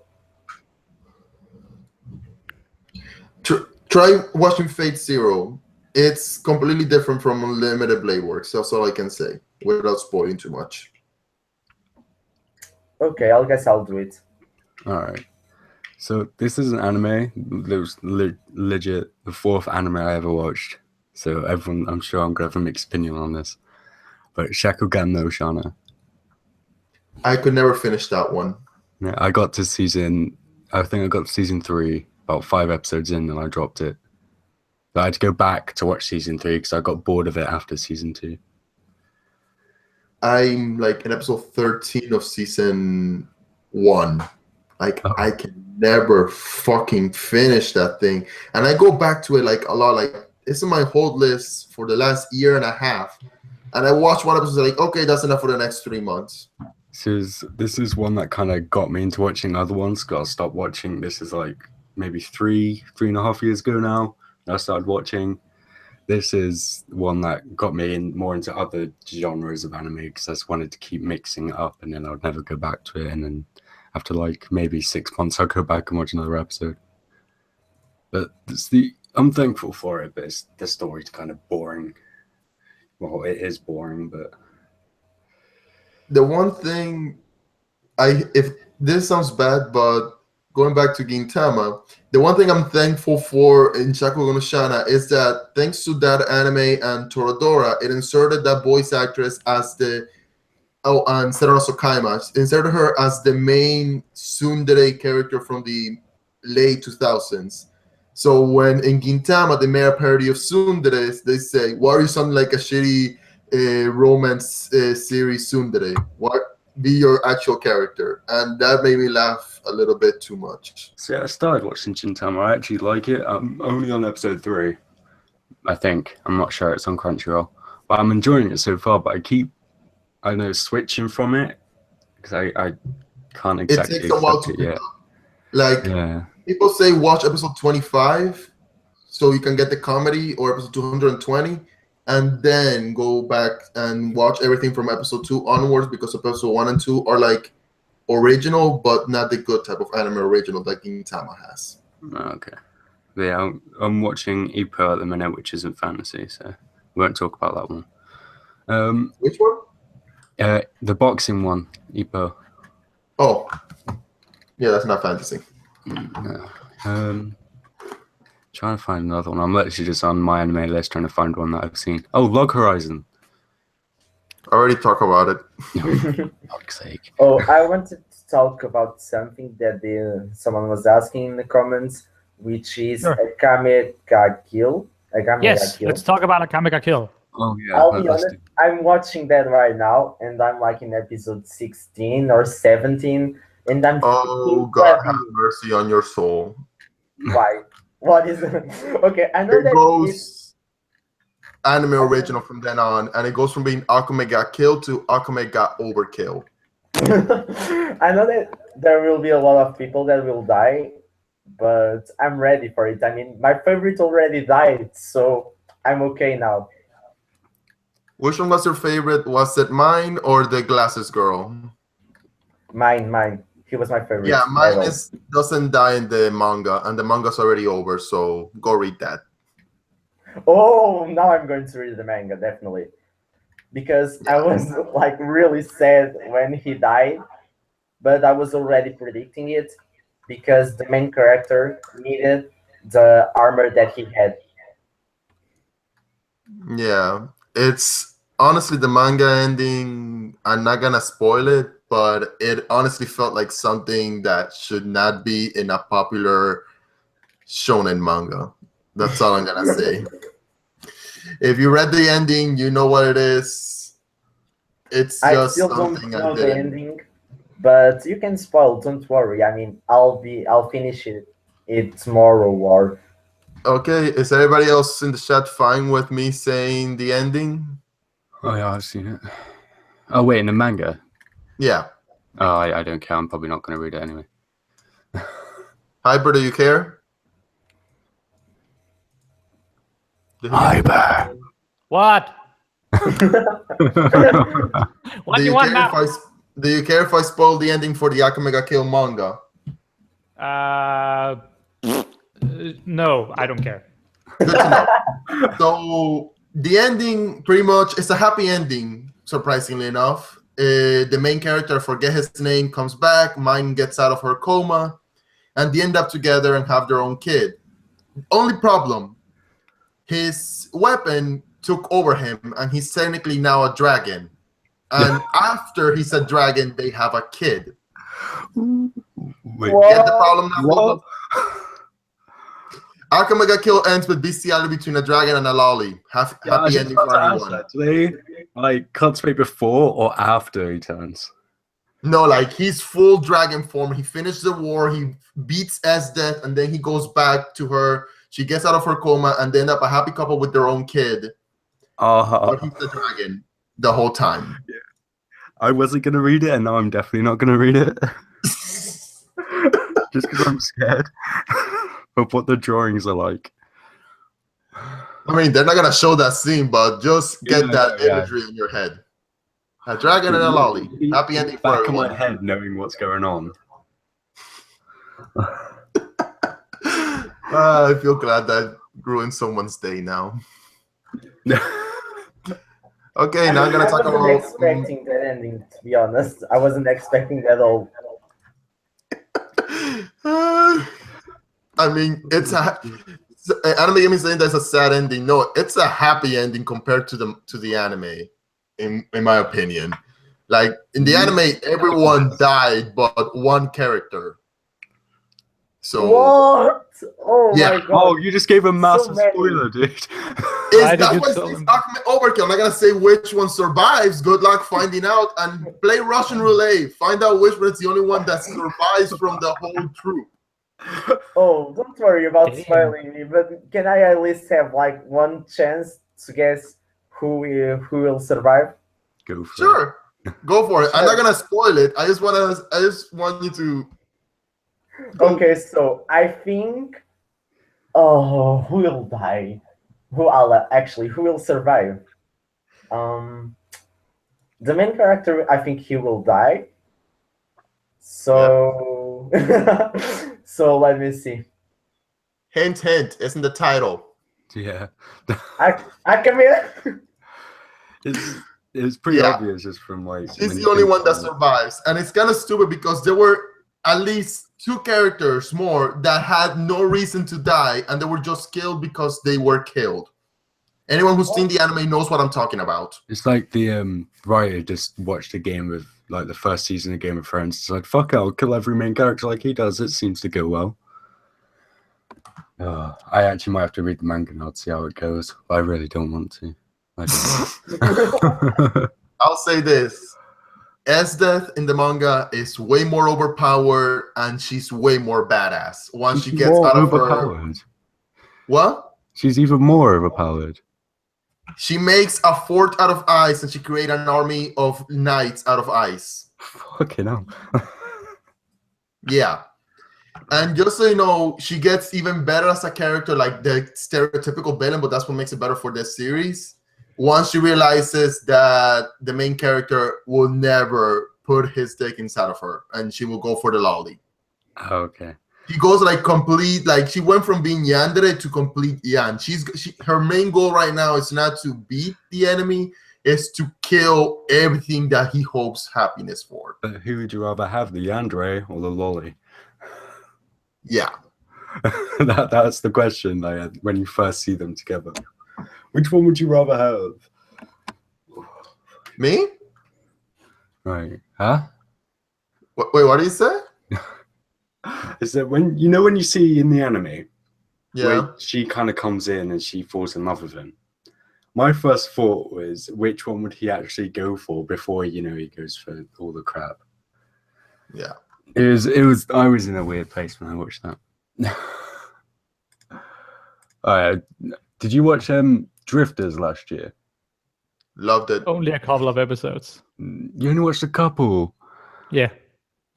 Try watching Fate Zero. It's completely different from Unlimited Blade Works. That's all I can say without spoiling too much. Okay, I guess I'll do it. All right. So this is an anime that was legit the fourth anime I ever watched. So everyone, I'm sure I'm gonna have a mixed opinion on this. But Shakugan no Shana. I could never finish that one. Yeah, I got to season 3, about 5 episodes in, and I dropped it. But I had to go back to watch season 3 because I got bored of it after season 2. I'm like in episode 13 of season 1. Like I can never fucking finish that thing. And I go back to it like a lot. Like it's in my hold list for the last year and a half. And I watch one episode like, okay, that's enough for the next 3 months. This is one that kind of got me into watching other ones. Cause I stopped watching. This is like maybe 3.5 years ago now. I started watching. This is one that got me more into other genres of anime because I just wanted to keep mixing it up, and then I would never go back to it. And then after like maybe 6 months, I'll go back and watch another episode. But I'm thankful for it, but the story's kind of boring. Well, it is boring, but the one thing if this sounds bad, but going back to Gintama, the one thing I'm thankful for in Shakugan no Shana is that thanks to that anime and Toradora, it inserted that voice actress as and Sarano Sokaima, inserted her as the main tsundere character from the late 2000s. So when in Gintama they made a parody of tsunderes, they say, "Why are you sounding like a shitty romance series tsundere? What? Be your actual character." And that made me laugh a little bit too much. so yeah, I started watching Gintama. I actually like it. I'm only on episode 3, I think. I'm not sure, it's on Crunchyroll, but I'm enjoying it so far. But I know switching from it because I can't exactly It takes a while to accept it yet. Like Yeah. people say, watch episode 25 so you can get the comedy, or episode 220. And then go back and watch everything from episode 2 onwards, because episode 1 and 2 are like original, but not the good type of anime original that Gintama has. Okay. Yeah, I'm watching Ippo at the minute, which isn't fantasy, so we won't talk about that one. Which one? The boxing one, Ippo. Oh, yeah, that's not fantasy. No. Trying to find another one. I'm literally just on my anime list trying to find one that I've seen. Oh, Log Horizon. I already talked about it. For fuck's sake. Oh, I wanted to talk about something that someone was asking in the comments, which is Sure. Akame ga Kill. Akame ga Yes, Kill. let's talk about Akame ga Kill. Oh yeah, I'll be let's honest, do. I'm watching that right now, and I'm like in episode 16 or 17, and I'm Oh, thinking God have heavy. mercy on your soul. Why? What is okay? I know It that goes anime original from then on, and it goes from being Akame got killed to Akame got overkill. I know that there will be a lot of people that will die, but I'm ready for it. I mean, my favorite already died, so I'm okay now. Which one was your favorite? Was it mine or the glasses girl? Mine. He was my Yeah, favorite at mine all. is doesn't die in the manga, and the manga's already over, so go read that. Oh, now I'm going to read the manga definitely because I Yeah. was like really sad when he died, but I was already predicting it because the main character needed the armor that he had. Yeah, it's honestly the manga ending. I'm not gonna spoil it, but it honestly felt like something that should not be in a popular shonen manga. That's all I'm gonna say. If you read the ending, you know what it is. It's I just still don't something I know the didn't. ending, but you can spoil. Don't worry. I mean, I'll finish it tomorrow or Okay, is everybody else in the chat fine with me saying the ending? Oh yeah, I've seen it. Oh wait, in the manga. Yeah. Oh, I don't care. I'm probably not going to read it anyway. Hyper, do you care? Hyper. What? What Do do you you want care now? if do you care if I spoil the ending for the Akame ga Kill manga? Uh, no, I don't care. Good to know. So the ending pretty much it's a happy ending, surprisingly enough. The main character, I forget his name, comes back, Mine gets out of her coma, and they end up together and have their own kid. Only problem, his weapon took over him, and he's technically now a dragon. And after he's a dragon, they have a kid. Wait, Get the problem now, what? people? Akame ga Kill ends with bestiality between a dragon and a lolly. Happy Yeah, I was just ending about for to ask everyone. that. Do they like cultivate before or after he turns? No, like he's full dragon form. He finished the war. He beats Death, and then he goes back to her. She gets out of her coma, and they end up a happy couple with their own kid. But he's the dragon the whole time. I wasn't gonna read it, and now I'm definitely not gonna read it. Just because I'm scared of what the drawings are like. I mean, they're not gonna show that scene, but just get Yeah, that yeah. imagery in your head. A dragon and a lolly. Happy ending for Back of everyone. my head, knowing what's going on. I feel glad that ruined someone's day now. Okay, now I'm gonna I talk wasn't about. expecting that ending. To be honest, I wasn't expecting that at all. I mean, anime gaming saying there's a sad ending. No, it's a happy ending compared to the anime, in my opinion. Like in the anime, everyone died but one character. So What? Oh Yeah. my god! Oh, you just gave a massive many. spoiler, dude. Why did that's you why tell it's them? Akame Overkill. I'm not gonna say which one survives. Good luck finding out, and play Russian roulette. Find out which one is the only one that survives from the whole troop. Oh, don't worry about Damn. spoiling me, but can I at least have like one chance to guess who will survive? Go for it. Sure, go for it. I'm not gonna spoil it. I just want you to. Okay, so I think. Oh, who will die? Who will survive? The main character, I think he will die. So, so let me see. Hint, hint. It's in the title. Yeah. I come here. It's pretty Yeah. obvious just from like. He's when the you only think one that about it. survives, and it's kind of stupid because there were at least 2 characters more that had no reason to die, and they were just killed because they were killed. Anyone who's seen the anime knows what I'm talking about. It's like the writer just watched a game of like the first season of Game of Thrones. It's like, fuck it, I'll kill every main character like he does. It seems to go well. I actually might have to read the manga now to see how it goes. But I really don't want to. I don't know. I'll say this. Esdeath in the manga is way more overpowered and she's way more badass once she She's gets more out of her. overpowered. What? She's even more overpowered. She makes a fort out of ice and she creates an army of knights out of ice. Fucking hell. Yeah. And just so you know, she gets even better as a character, like the stereotypical villain, but that's what makes it better for this series. Once she realizes that the main character will never put his dick inside of her and she will go for the lolly. Oh, okay. She goes like complete, like she went from being yandere to complete yan. Her main goal right now is not to beat the enemy, is to kill everything that he hopes happiness for. But who would you rather have, the Yandere or the lolly? Yeah. That's the question I had when you first see them together. Which one would you rather have? Me? Right. Huh? Wait, what do you say? Is that when you see in the anime, Yeah. where she kind of comes in and she falls in love with him. My first thought was, which one would he actually go for before he goes for all the crap? Yeah. It was. I was in a weird place when I watched that. Did you watch Drifters last year? Loved it. Only a couple of episodes. You only watched a couple. Yeah.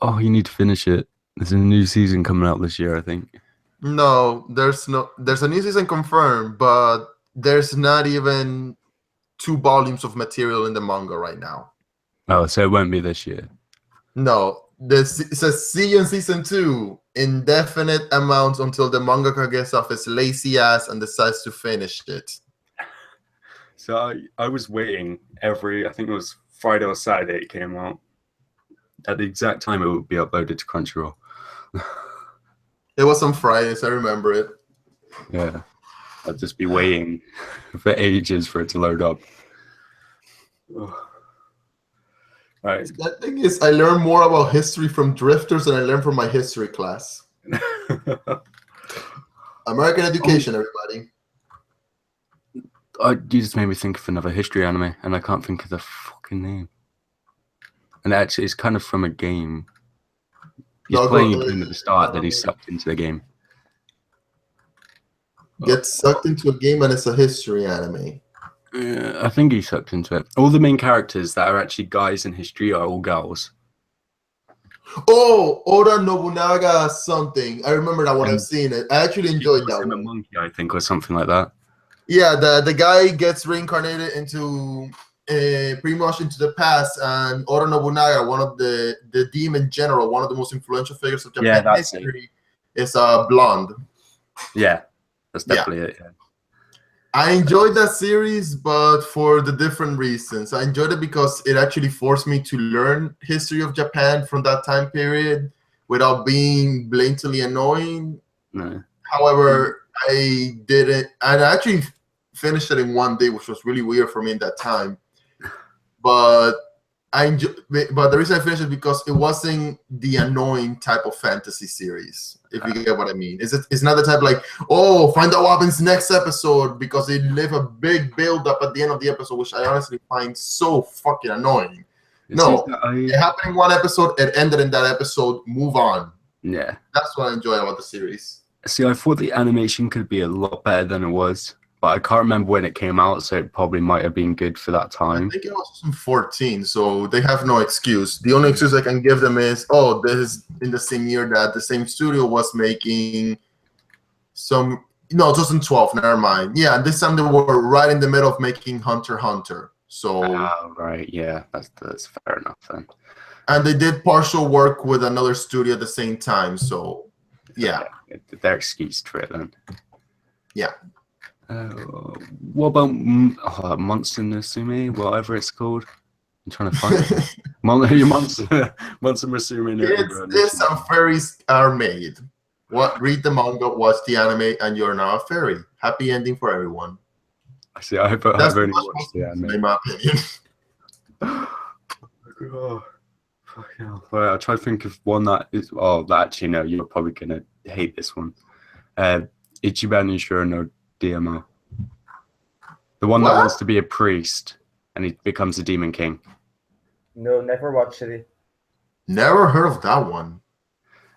Oh, you need to finish it. There's a new season coming out this year, I think. No, there's a new season confirmed, but there's not even 2 volumes of material in the manga right now. Oh, so it won't be this year. No, it says see you in season 2, indefinite amounts until the mangaka gets off his lazy ass and decides to finish it. So I was waiting I think it was Friday or Saturday it came out. At the exact time it would be uploaded to Crunchyroll. It was on Fridays, I remember it. Yeah. I'd just be waiting for ages for it to load up. Right. The thing is, I learned more about history from Drifters than I learned from my history class. American education, everybody. You just made me think of another history anime, and I can't think of the fucking name. And actually, it's kind of from a game. He's playing a game at the start that he's sucked into the game. Gets sucked into a game and it's a history anime. I think he's sucked into it. All the main characters that are actually guys in history are all girls. Oh, Oda Nobunaga something. I remember that one. I've seen it. I actually enjoyed that A one. monkey, I think, or something like that. Yeah, the guy gets reincarnated into pretty much into the past, and Oda Nobunaga, one of the demon general, one of the most influential figures of Japan history, is blonde. Yeah, that's definitely it. Yeah. I enjoyed that series, but for the different reasons. I enjoyed it because it actually forced me to learn history of Japan from that time period without being blatantly annoying. No. However, I didn't. I actually finished it in one day, which was really weird for me in that time. But but the reason I finished it because it wasn't the annoying type of fantasy series, if you get what I mean. It's not the type like, oh, find out what happens next episode, because they leave a big build up at the end of the episode, which I honestly find so fucking annoying. It happened in one episode, it ended in that episode, move on. Yeah. That's what I enjoy about the series. See, I thought the animation could be a lot better than it was, but I can't remember when it came out, so it probably might have been good for that time. I think it was 2014, so they have no excuse. The only excuse I can give them is, oh, this is in the same year that the same studio was making some... No, 2012, never mind. Yeah, this time they were right in the middle of making Hunter x Hunter. So... right, yeah, that's fair enough then. And they did partial work with another studio at the same time, so... Yeah. They're excused for it then. Yeah. What about Monster Musume, whatever it's called? I'm trying to find it. Monster Musume. This and fairies are made. Read the manga, watch the anime, and you're now a fairy. Happy ending for everyone. I see. I've only watched the anime. In my opinion. Oh, fuck hell. Right, I'll try to think of one that is. Oh, actually, no, you're probably gonna hate this one. Ichiban Inshuro no DMO. The one that What? wants to be a priest and he becomes a demon king. No, never watched it. Never heard of that one.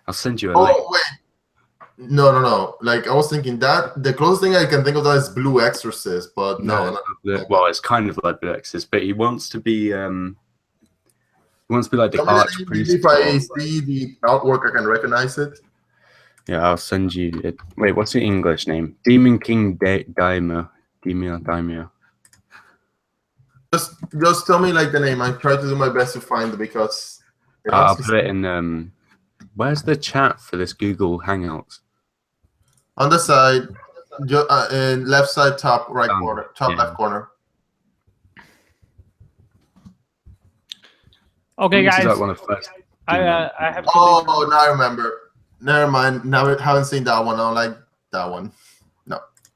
I'll send you a link. Oh wait, no. Like I was thinking that the closest thing I can think of that is Blue Exorcist, but no. Well, it's kind of like Blue Exorcist, but he wants to be like the Tell me the name, archpriest. maybe if I see the artwork, I can recognize it. Yeah, I'll send you it. Wait, what's the English name? Demon King Daimyo. Daimyo. Just tell me like the name. I try to do my best to find it because I'll put it in. Where's the chat for this Google Hangouts? on the side, in left side top right corner, top yeah. left corner. Okay, This is guys. like one of the first. I have to leave. Oh, now I remember. Never mind. Now I haven't seen that one. I don't like that one.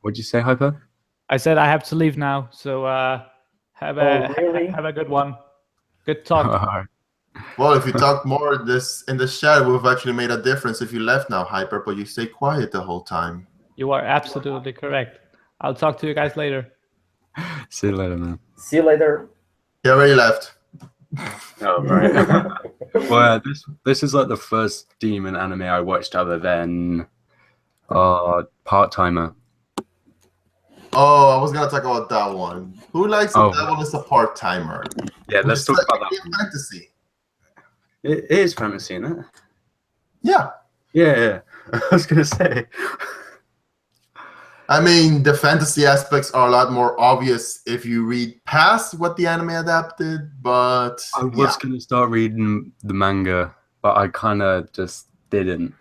What'd you say, Hyper? I said I have to leave now. So have a really? have a good one. Good talk. Well, if you talk more this in the chat, it would have actually made a difference if you left now, Hyper, but you stay quiet the whole time. You are absolutely correct. I'll talk to you guys later. See you later, man. See you later. He already left. Oh, right. Well, this is like the first demon anime I watched other than Part-Timer. Oh, I was gonna talk about that one. Who likes that one as a part-timer? Yeah, let's talk about that one. Fantasy. It is fantasy, isn't it? Yeah. Yeah. I was gonna say. I mean, the fantasy aspects are a lot more obvious if you read past what the anime adapted, but I was gonna start reading the manga, but I kind of just didn't.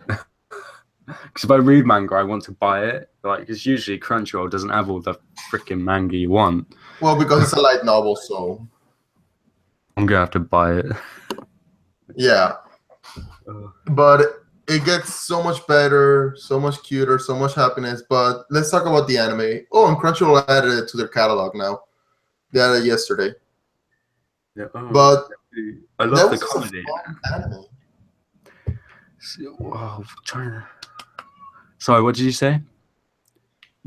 Because if I read manga, I want to buy it. Like, because usually Crunchyroll doesn't have all the freaking manga you want. Well, because it's a light novel, so I'm gonna have to buy it. yeah. But it gets so much better, so much cuter, so much happiness. But let's talk about the anime. Oh, and Crunchyroll added it to their catalog now. They added it yesterday. Yeah, But I that love the was a comedy. fun anime. Sorry, what did you say?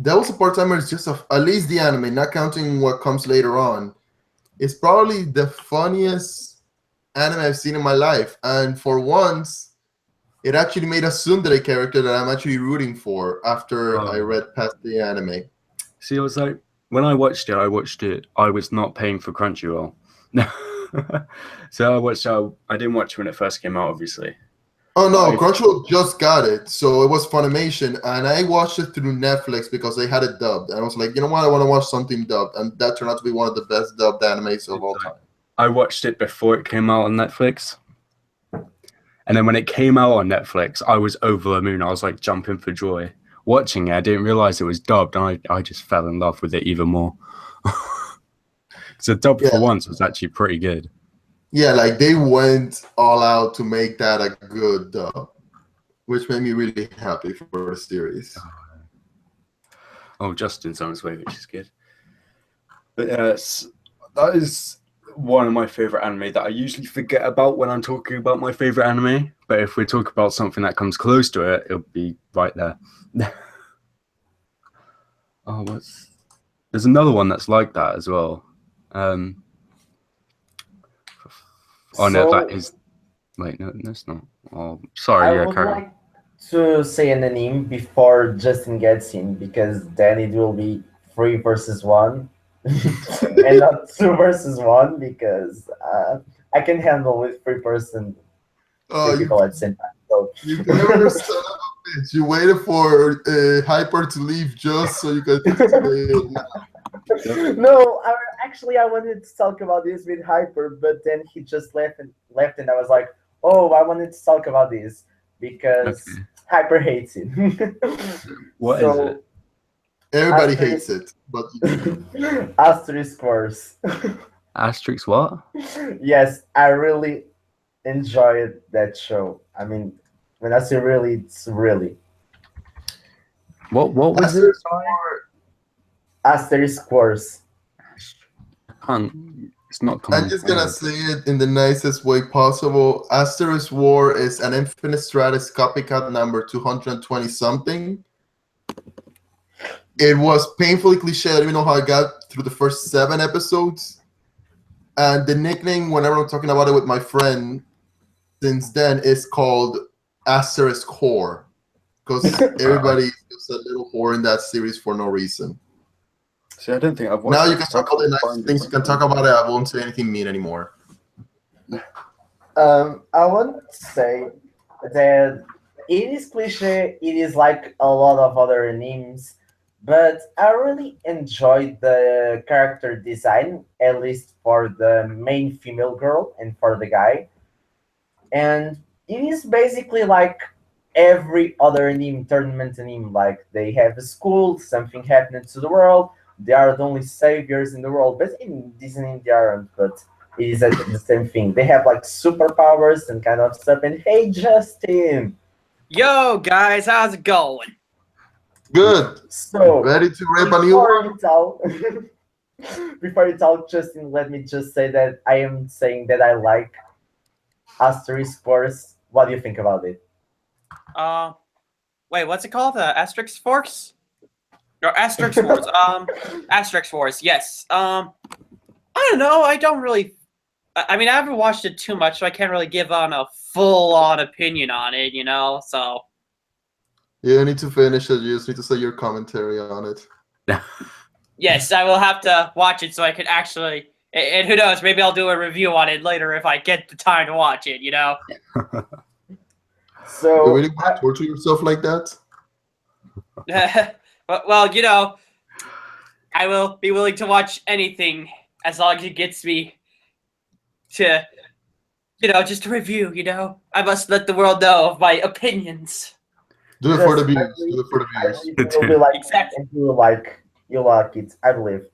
That was a part-timer. It's just at least the anime, not counting what comes later on. It's probably the funniest anime I've seen in my life. And for once, it actually made a tsundere character that I'm actually rooting for after I read past the anime. See, I was like, when I watched it, I was not paying for Crunchyroll. So I didn't watch it when it first came out, obviously. Oh no, Crunchyroll just got it, so it was Funimation, and I watched it through Netflix because they had it dubbed. And I was like, you know what, I want to watch something dubbed, and that turned out to be one of the best dubbed animes of all time. I watched it before it came out on Netflix, and then when it came out on Netflix, I was over the moon. I was like jumping for joy. Watching it, I didn't realize it was dubbed, and I just fell in love with it even more. So dub for once was actually pretty good. Yeah, like they went all out to make that a good dub, which made me really happy for the series. Oh, Justin's on his way, which is good. But that is one of my favorite anime that I usually forget about when I'm talking about my favorite anime. But if we talk about something that comes close to it, it'll be right there. There's another one that's like that as well. No, that is. Wait, no, that's not. Oh, sorry. I would like to say an anime before Justin gets in, because then it will be 3 versus 1 and not 2 versus 1, because I can handle with 3 person people at the same time. So you never son of a bitch. You waited for Hyper to leave just so you could No, I wanted to talk about this with Hyper, but then he just left, and I was like, oh, I wanted to talk about this because Hyper hates it. What is it? Everybody hates it, but Asterisk course. Asterisk what? Yes, I really enjoyed that show. I mean, when I say really, it's really. What was it? Asterisk course. It's not. I'm just gonna say it in the nicest way possible. Asterisk War is an Infinite Stratus copycat number 220 something. It was painfully cliche. I don't even know how it got through the first 7 episodes, and the nickname whenever I'm talking about it with my friend since then is called Asterisk Whore, because everybody is just a little whore in that series for no reason. See, I don't think I've watched Now it, you can so I talk all the can't nice find things it. you can talk about it. I won't say anything mean anymore. I want to say that it is cliche. It is like a lot of other animes, but I really enjoyed the character design, at least for the main female girl and for the guy. And it is basically like every other anime tournament anime. Like they have a school, something happening to the world. They are the only saviors in the world, but in Disney they aren't. But it is the same thing. They have like superpowers and kind of stuff. And hey, Justin. Yo, guys, how's it going? Good. So Ready to rip a new before one? you talk, before you talk, Justin, let me just say that I am saying that I like Asterisk Force. What do you think about it? Wait, what's it called? Asterix Force? Or Asterix Force? Asterix Force. Yes. I don't know. I don't really. I mean, I haven't watched it too much, so I can't really give on a full-on opinion on it. You know, so. You need to finish it. You just need to say your commentary on it. Yes, I will have to watch it so I can actually. And who knows? Maybe I'll do a review on it later if I get the time to watch it. You know. So You really want to torture yourself like that? Well, you know, I will be willing to watch anything as long as it gets me to, just to review. You know, I must let the world know of my opinions. Do it for the views. Do it for the I views. believe you'll be like, Exactly. and you like it. I believe.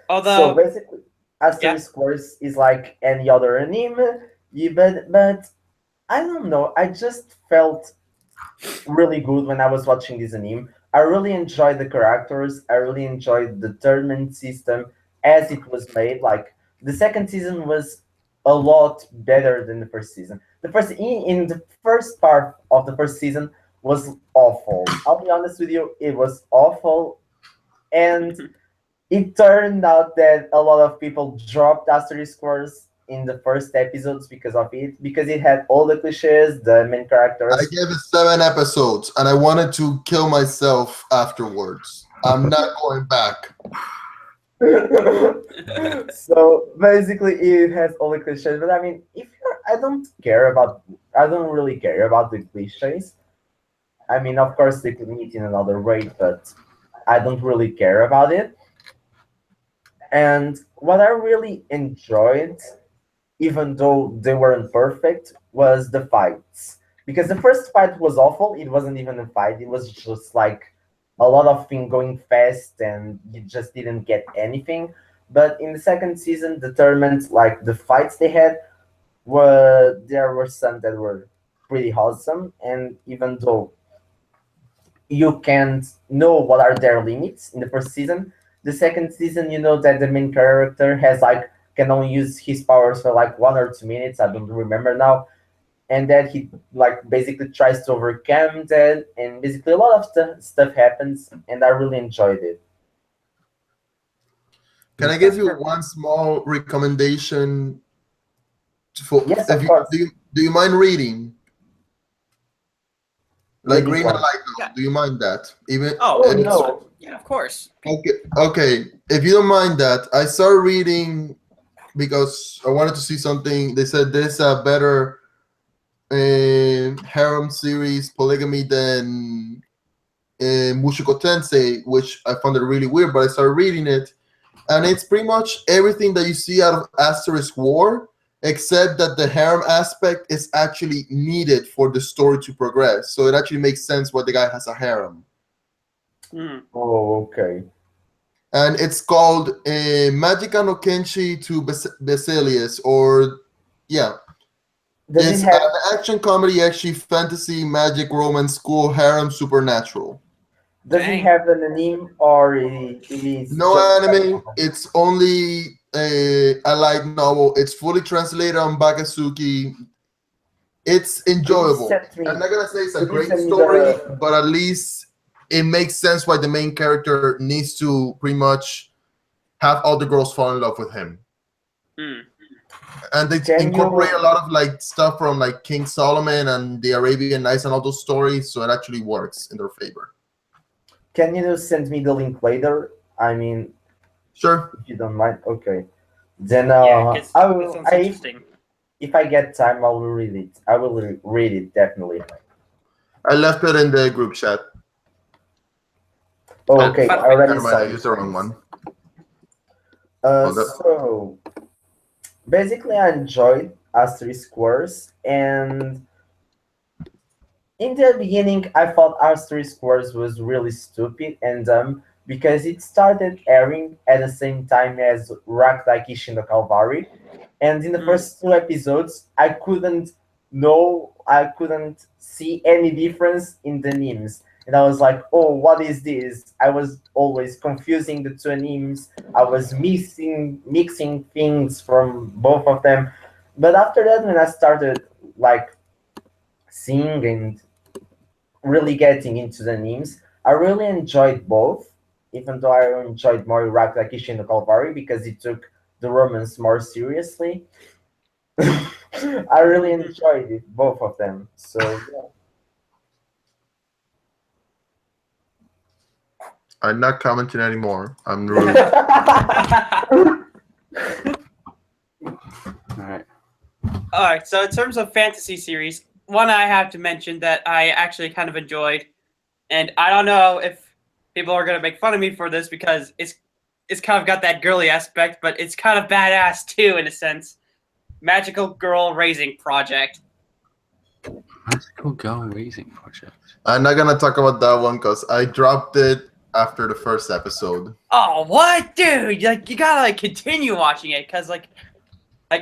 Although, So basically, Asterisk Wars is like any other anime, but I don't know. I just felt really good when I was watching this anime. I really enjoyed the characters. I really enjoyed the tournament system as it was made. Like the second season was a lot better than the first season. The first in the first part of the first season was awful. I'll be honest with you, it was awful, and it turned out that a lot of people dropped Asterisk Wars in the first episodes because of it, because it had all the cliches, the main I characters. gave it 7 episodes, and I wanted to kill myself afterwards. I'm not going back. So basically, it has all the cliches. But I mean, if you're, I don't really care about the cliches. I mean, of course, they could meet in another way, but I don't really care about it. And what I really enjoyed, even though they weren't perfect, was the fights. Because the first fight was awful. It wasn't even a fight. It was just like a lot of things going fast, and you just didn't get anything. But in the second season, the tournament, like the fights they had, there were some that were pretty awesome. And even though you can't know what are their limits in the first season, the second season you know that the main character has like can only use his powers for like 1 or 2 minutes. I don't remember now, and that he like basically tries to overcome that, and basically a lot of stuff happens, and I really enjoyed it. Can I give you one small recommendation? Yes, of course. Do you mind reading? Like Reading green what? and light novel. Yeah. Do you mind that? Even Oh and it's- no. yeah, of course. Okay. If you don't mind that, I started reading because I wanted to see something. They said there's a better harem series polygamy than Mushoku Tensei, which I found it really weird. But I started reading it, and it's pretty much everything that you see out of Asterisk War, except that the harem aspect is actually needed for the story to progress. So it actually makes sense why the guy has a harem. Hmm. Oh, okay. And it's called Magica no Kenshi to Basilius, or yeah, Does it's it have an action comedy, actually fantasy, magic, romance, school, harem, supernatural. does it Dang. have an anime, or it is No just anime. It's only a light novel. It's fully translated on Bakasuki. It's enjoyable. send me- I'm not gonna say it's a could you great send me story, the- but at least it makes sense why the main character needs to pretty much have all the girls fall in love with him. Hmm. And they Can incorporate you- a lot of like stuff from like King Solomon and the Arabian Nights and all those stories, so it actually works in their favor. Can you send me the link later? I mean, Sure. if you don't mind. Okay. Then Yeah, because I that will. sounds interesting. If I get time, I will read it. I will read it definitely. I left it in the group chat. Oh, okay, I already Never mind, saw I it. used the wrong one. Hold up. So basically, I enjoyed Asterisk Wars, and in the beginning, I thought Asterisk Wars was really stupid and dumb because it started airing at the same time as Rock Like Ishin no Calvary. And in the Hmm. first two episodes, I couldn't see any difference in the names. And I was like, oh, what is this? I was always confusing the two names. I was mixing things from both of them. But after that, when I started like seeing and really getting into the names, I really enjoyed both, even though I enjoyed more Iraq like Ishin no Calvary because it took the romance more seriously. I really enjoyed it, both of them. So I'm not commenting anymore. I'm rude. yeah. All right. All right. So in terms of fantasy series, one I have to mention that I actually kind of enjoyed, and I don't know if people are gonna make fun of me for this because it's kind of got that girly aspect, but it's kind of badass too in a sense. Magical Girl Raising Project. Magical Girl Raising Project. I'm not gonna talk about that one because I dropped it after the first episode. Oh, what, dude? Like, you gotta like continue watching it because like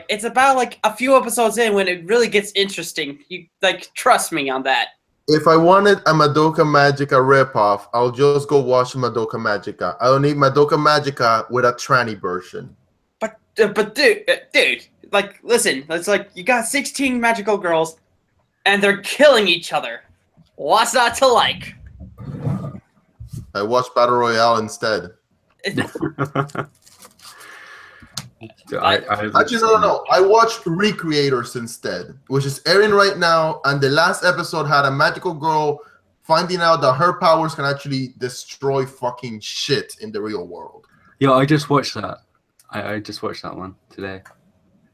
it's about like a few episodes in when it really gets interesting. You like trust me on that. If I wanted a Madoka Magica ripoff, I'll just go watch Madoka Magica. I don't need Madoka Magica with a tranny version. But dude, like listen, it's like you got 16 magical girls, and they're killing each other. What's not to like? I watched Battle Royale instead. Actually, no. I watched Recreators instead, which is airing right now. And the last episode had a magical girl finding out that her powers can actually destroy fucking shit in the real world. Yeah, I just watched that. I just watched that one today.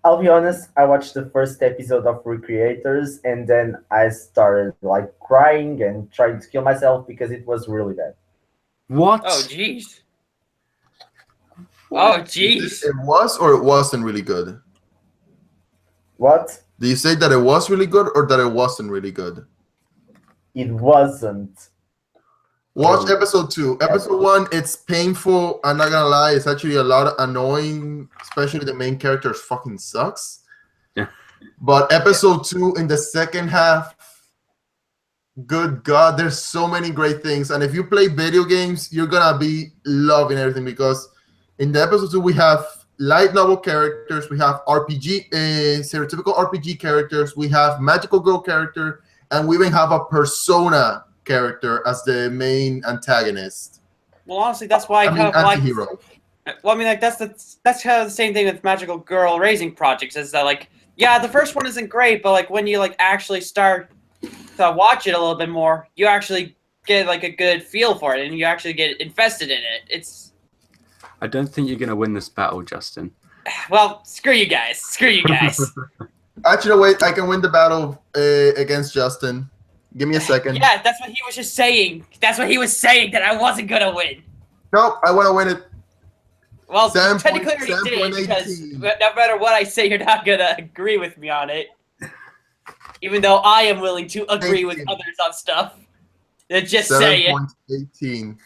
I'll be honest, I watched the first episode of Recreators and then I started like crying and trying to kill myself because it was really bad. What? Oh jeez. Oh jeez. It was or it wasn't really good? What? Do you say that it was really good or that it wasn't really good? It wasn't. Watch episode 2. Episode 1, it's painful. I'm not gonna lie, it's actually a lot annoying, especially the main character fucking sucks. Yeah. But episode 2 in the second half, good God, there's so many great things. And if you play video games, you're gonna be loving everything because in the episode 2 we have light novel characters, we have RPG, stereotypical RPG characters, we have magical girl character, and we even have a persona character as the main antagonist. Well, honestly, that's why I kind of like. Anti-hero. Well, I mean, like that's kind of the same thing with Magical Girl Raising Projects. Is that like, yeah, the first one isn't great, but like when you like actually start to watch it a little bit more, you actually get like a good feel for it, and you actually get invested in it. It's. I don't think you're gonna win this battle, Justin. Well, screw you guys. Screw you guys. Actually, wait, I can win the battle against Justin. Give me a second. Yeah, that's what he was just saying. That's what he was saying, that I wasn't gonna win. Nope, I want to win it. Well, Sam technically point- you Sam did, point because 18. no matter what I say, you're not gonna agree with me on it. Even though I am willing to agree with 18. others on stuff. Just say it. 7.18.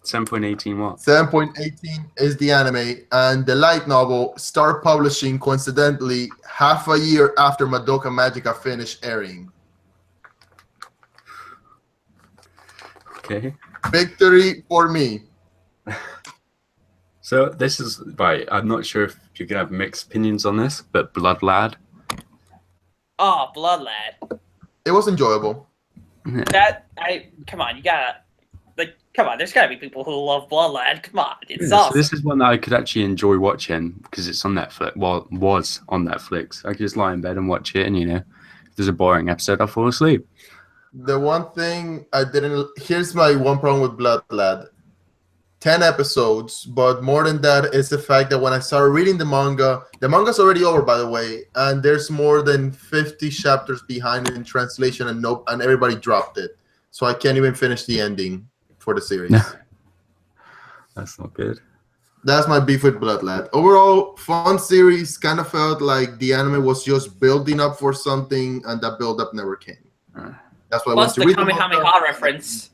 7.18 what? 7.18 is the anime, and the light novel start publishing coincidentally half a year after Madoka Magica finished airing. Okay. Victory for me. So this is right. I'm not sure if you're gonna have mixed opinions on this, but Blood Lad. Oh, Blood Lad. It was enjoyable. Come on, you gotta come on. There's gotta be people who love Bloodline. Come on, it's So awesome. this is one that I could actually enjoy watching because it's on Netflix. Well, was on Netflix. I could just lie in bed and watch it, and if there's a boring episode, I'll fall asleep. The one thing I didn't. Here's my one problem with Blood Lad. 10 episodes, but more than that is the fact that when I started reading the manga's already over, by the way, and there's more than 50 chapters behind in translation, and everybody dropped it, so I can't even finish the ending for the series. That's not good. That's my beef with Blood Lad. Overall, fun series. Kind of felt like the anime was just building up for something, and that build up never came. That's why I Plus went to the read Kamehameha reference.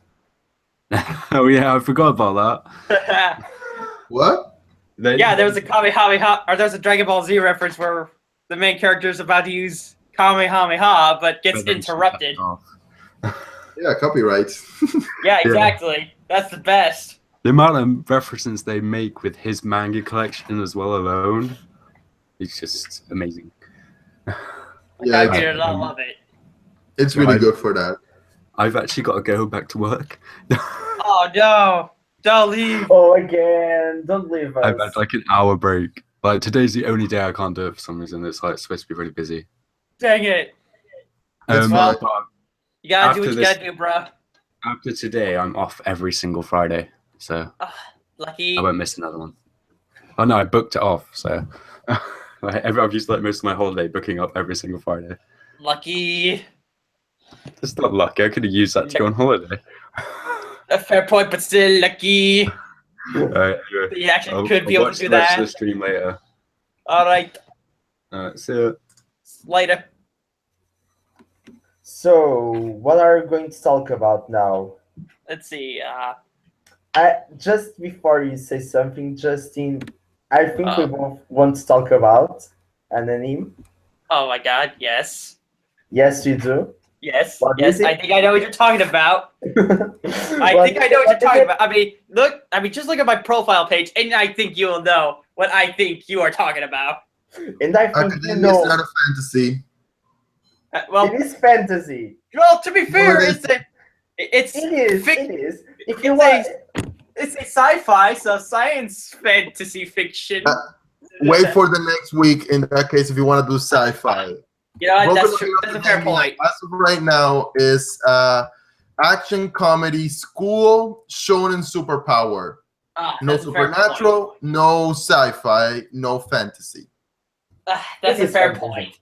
Oh yeah, I forgot about that. What? Yeah, there was a Kamehameha, or there's a Dragon Ball Z reference where the main character is about to use Kamehameha, but gets But then interrupted. Yeah, copyright. Yeah, exactly. That's the best. The amount of references they make with his manga collection as well alone is just amazing. Yeah, I it's, love it. it's really good for that. I've actually got to go back to work. Oh no! Don't leave. Oh, again, don't leave us. I've had like an hour break. Like today's the only day I can't do it for some reason. It's like supposed to be really busy. Dang it! That's well, fine. But You gotta After do what you this- gotta do, bro. after today, I'm off every single Friday, so Lucky. I won't miss another one. Oh no, I booked it off, so I've used like most of my holiday booking up every single Friday. Lucky. It's not lucky. I could have used that to go on holiday. A fair point, but still lucky. Anyway, You actually I'll could be I'll able watch to do the rest of that. the stream later. All right. See ya. Later. So, what are we going to talk about now? Let's see. Just before you say something, Justin, I think we Uh. both want to talk about an anime. Oh my God. Yes. Yes, you do. Yes. What Yes. is it? I think I know what you're talking about. I think I know what you're talking about. I mean, just look at my profile page, and I think you'll know what I think you are talking about. And I think you Academia is know, not a fantasy. Well, it is fantasy. to be fair, it is. it's It is. Fic- It is. If you it's a- want, it's a sci-fi, so science fantasy fiction. Wait for the next week. In that case, if you want to do sci-fi, You know what? That's Boku no true. Hero That's a fair Academia, point. as of right now, is action comedy school shonen superpower. No That's a fair supernatural, no sci-fi, no fantasy. point. That's It a is fair fantasy. point.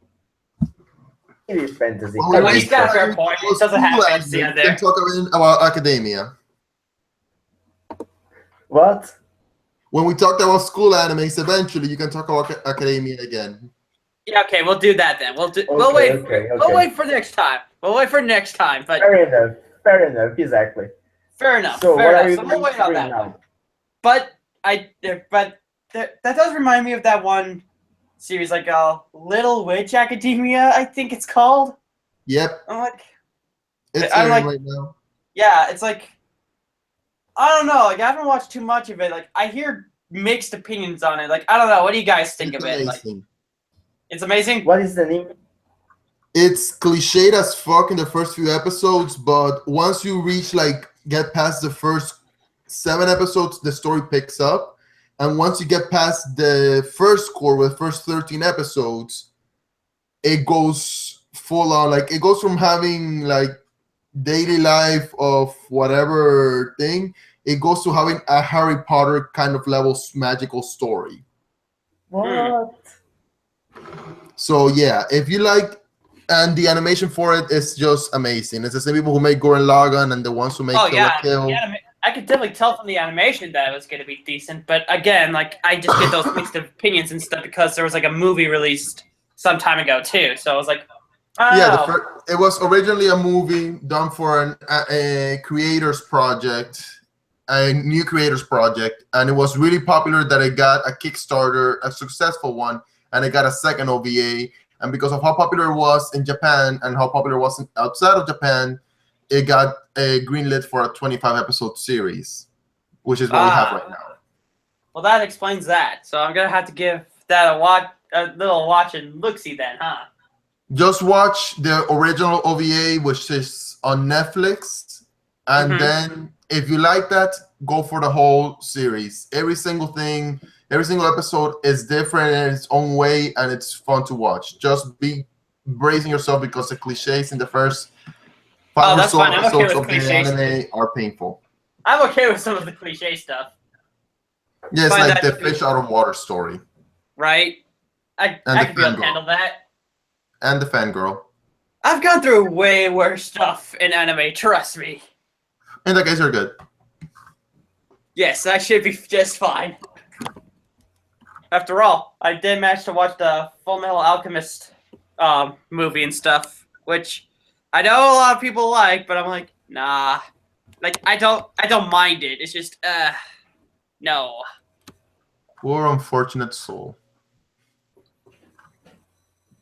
it is fantasy. Well, Well, we he's got a fair talk point. It about doesn't have school fantasy anime, on we there. can talk about academia. What? When we talked about school animes, eventually you can talk about academia again. Yeah, okay, we'll do that then. We'll Okay, wait. okay, We'll okay. wait for next time. We'll wait for next time. But Fair enough. Fair enough. Exactly. fair enough. So, fair what are enough. you So we'll going wait to on read that one. now? But that does remind me of that one series, like Little Witch Academia, I think it's called. Yep, I'm like, it's I'm airing like- right now. yeah, it's like, I don't know. Like, I haven't watched too much of it. Like, I hear mixed opinions on it. Like, I don't know. What do you guys think It's of it? Like, amazing. it's amazing. What is the name? It's cliched as fuck in the first few episodes, but once you get past the first 7 episodes, the story picks up. And once you get past the first core with first 13 episodes, it goes full on. Like, it goes from having like daily life of whatever thing, it goes to having a Harry Potter kind of level magical story. What? So yeah, if you like, and the animation for it is just amazing. It's the same people who make Gurren Lagann and the ones who make Oh Kill yeah, la Kill. the I could definitely tell from the animation that it was going to be decent. But again, like I just get those mixed opinions and stuff because there was like a movie released some time ago too. So I was like, I don't know. It was originally a movie done for a creators project, a new creators project, and it was really popular that it got a Kickstarter, a successful one, and it got a second OVA. And because of how popular it was in Japan and how popular it was outside of Japan, it got a greenlit for a 25-episode series, which is what we have right now. Well, that explains that. So I'm gonna have to give that a little watch and look-see then, huh? Just watch the original OVA, which is on Netflix, and Mhm. then if you like that, go for the whole series. Every single thing, every single episode is different in its own way, and it's fun to watch. Just be bracing yourself because the cliches in the first Oh, 5 or that's so fine. I'm okay episodes with of the cliche stuff. anime are painful. I'm okay with some of the cliche stuff, Yeah, it's Find like that the to be- fish out of water story, right? And I the can be able to fangirl. handle that. and the fangirl. I've gone through way worse stuff in anime, trust me. In that case, you're good. Yes, I should be just fine. After all, I did manage to watch the Full Metal Alchemist movie and stuff, which I know a lot of people like, but I'm like, nah. Like I don't mind it. It's just no. Poor unfortunate soul.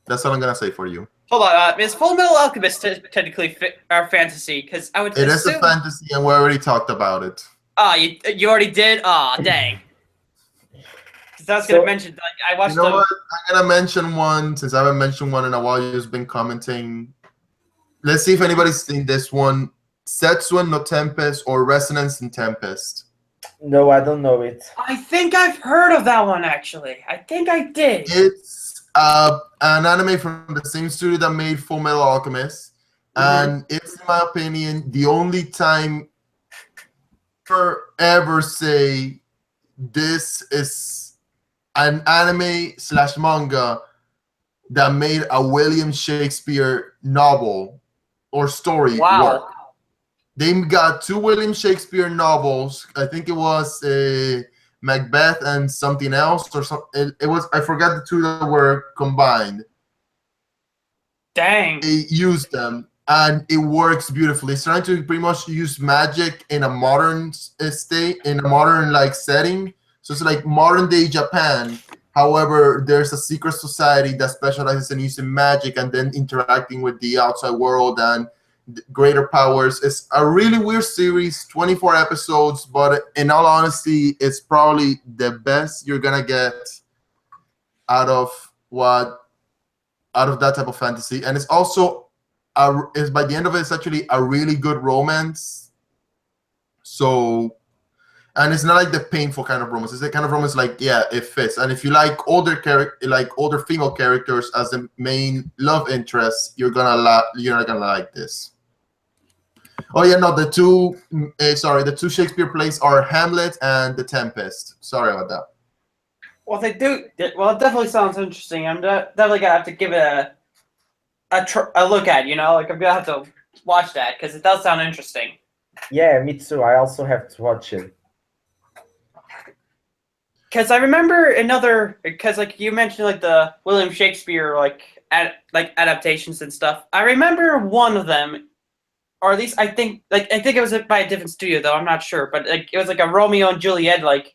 That's all I'm gonna say for you. Hold on, is Full Metal Alchemist technically our fantasy? Because I would It is assume. a fantasy, and we already talked about it. Ah, you already did. Ah, dang. Because I was So- gonna mention, like, I watched You know the. what? I'm gonna mention one since I haven't mentioned one in a while. You've just been commenting. Let's see if anybody's seen this one. Setsuan no Tempest or Resonance in Tempest. No, I don't know it. I think I've heard of that one actually. I think I did. It's an anime from the same studio that made Full Metal Alchemist, and it's, in my opinion, the only time ever say this is an anime / manga that made a William Shakespeare novel or story Wow. work. They got 2 William Shakespeare novels. I think it was Macbeth and something else, or something. It was, I forgot the 2 that were combined. Dang. They used them, and it works beautifully. It's trying to pretty much use magic in a modern state, in a modern like setting. So it's like modern day Japan. However, there's a secret society that specializes in using magic and then interacting with the outside world and greater powers. It's a really weird series, 24 episodes, but in all honesty, it's probably the best you're gonna get out of that type of fantasy. And it's also is by the end of it, it's actually a really good romance. So, and it's not like the painful kind of romance. It's the kind of romance like, yeah, it fits. And if you like older female characters as the main love interest, you're not gonna like this. Oh yeah, no, the 2 Shakespeare plays are Hamlet and The Tempest. Sorry about that. Well, they do. Well, it definitely sounds interesting. I'm definitely gonna have to give it a look at. Like I'm gonna have to watch that because it does sound interesting. Yeah, me too. I also have to watch it. Because I remember because like you mentioned like the William Shakespeare like adaptations and stuff. I remember one of them, or at least I think it was by a different studio though. I'm not sure, but like it was like a Romeo and Juliet like.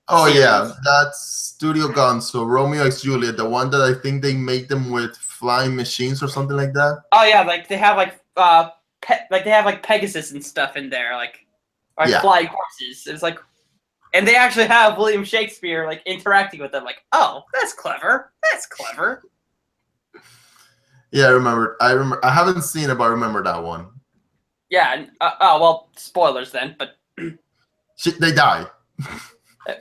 Oh series. yeah, that's Studio Gonzo, Romeo x Juliet, the one that I think they make them with flying machines or something like that. Oh yeah, like they have they have like Pegasus and stuff in there, like Yeah. flying horses. It's like, and they actually have William Shakespeare like interacting with them. Like, oh, that's clever. That's clever. Yeah, I remember. I haven't seen it, but I remember that one. Yeah. And, oh well, spoilers then. But They die.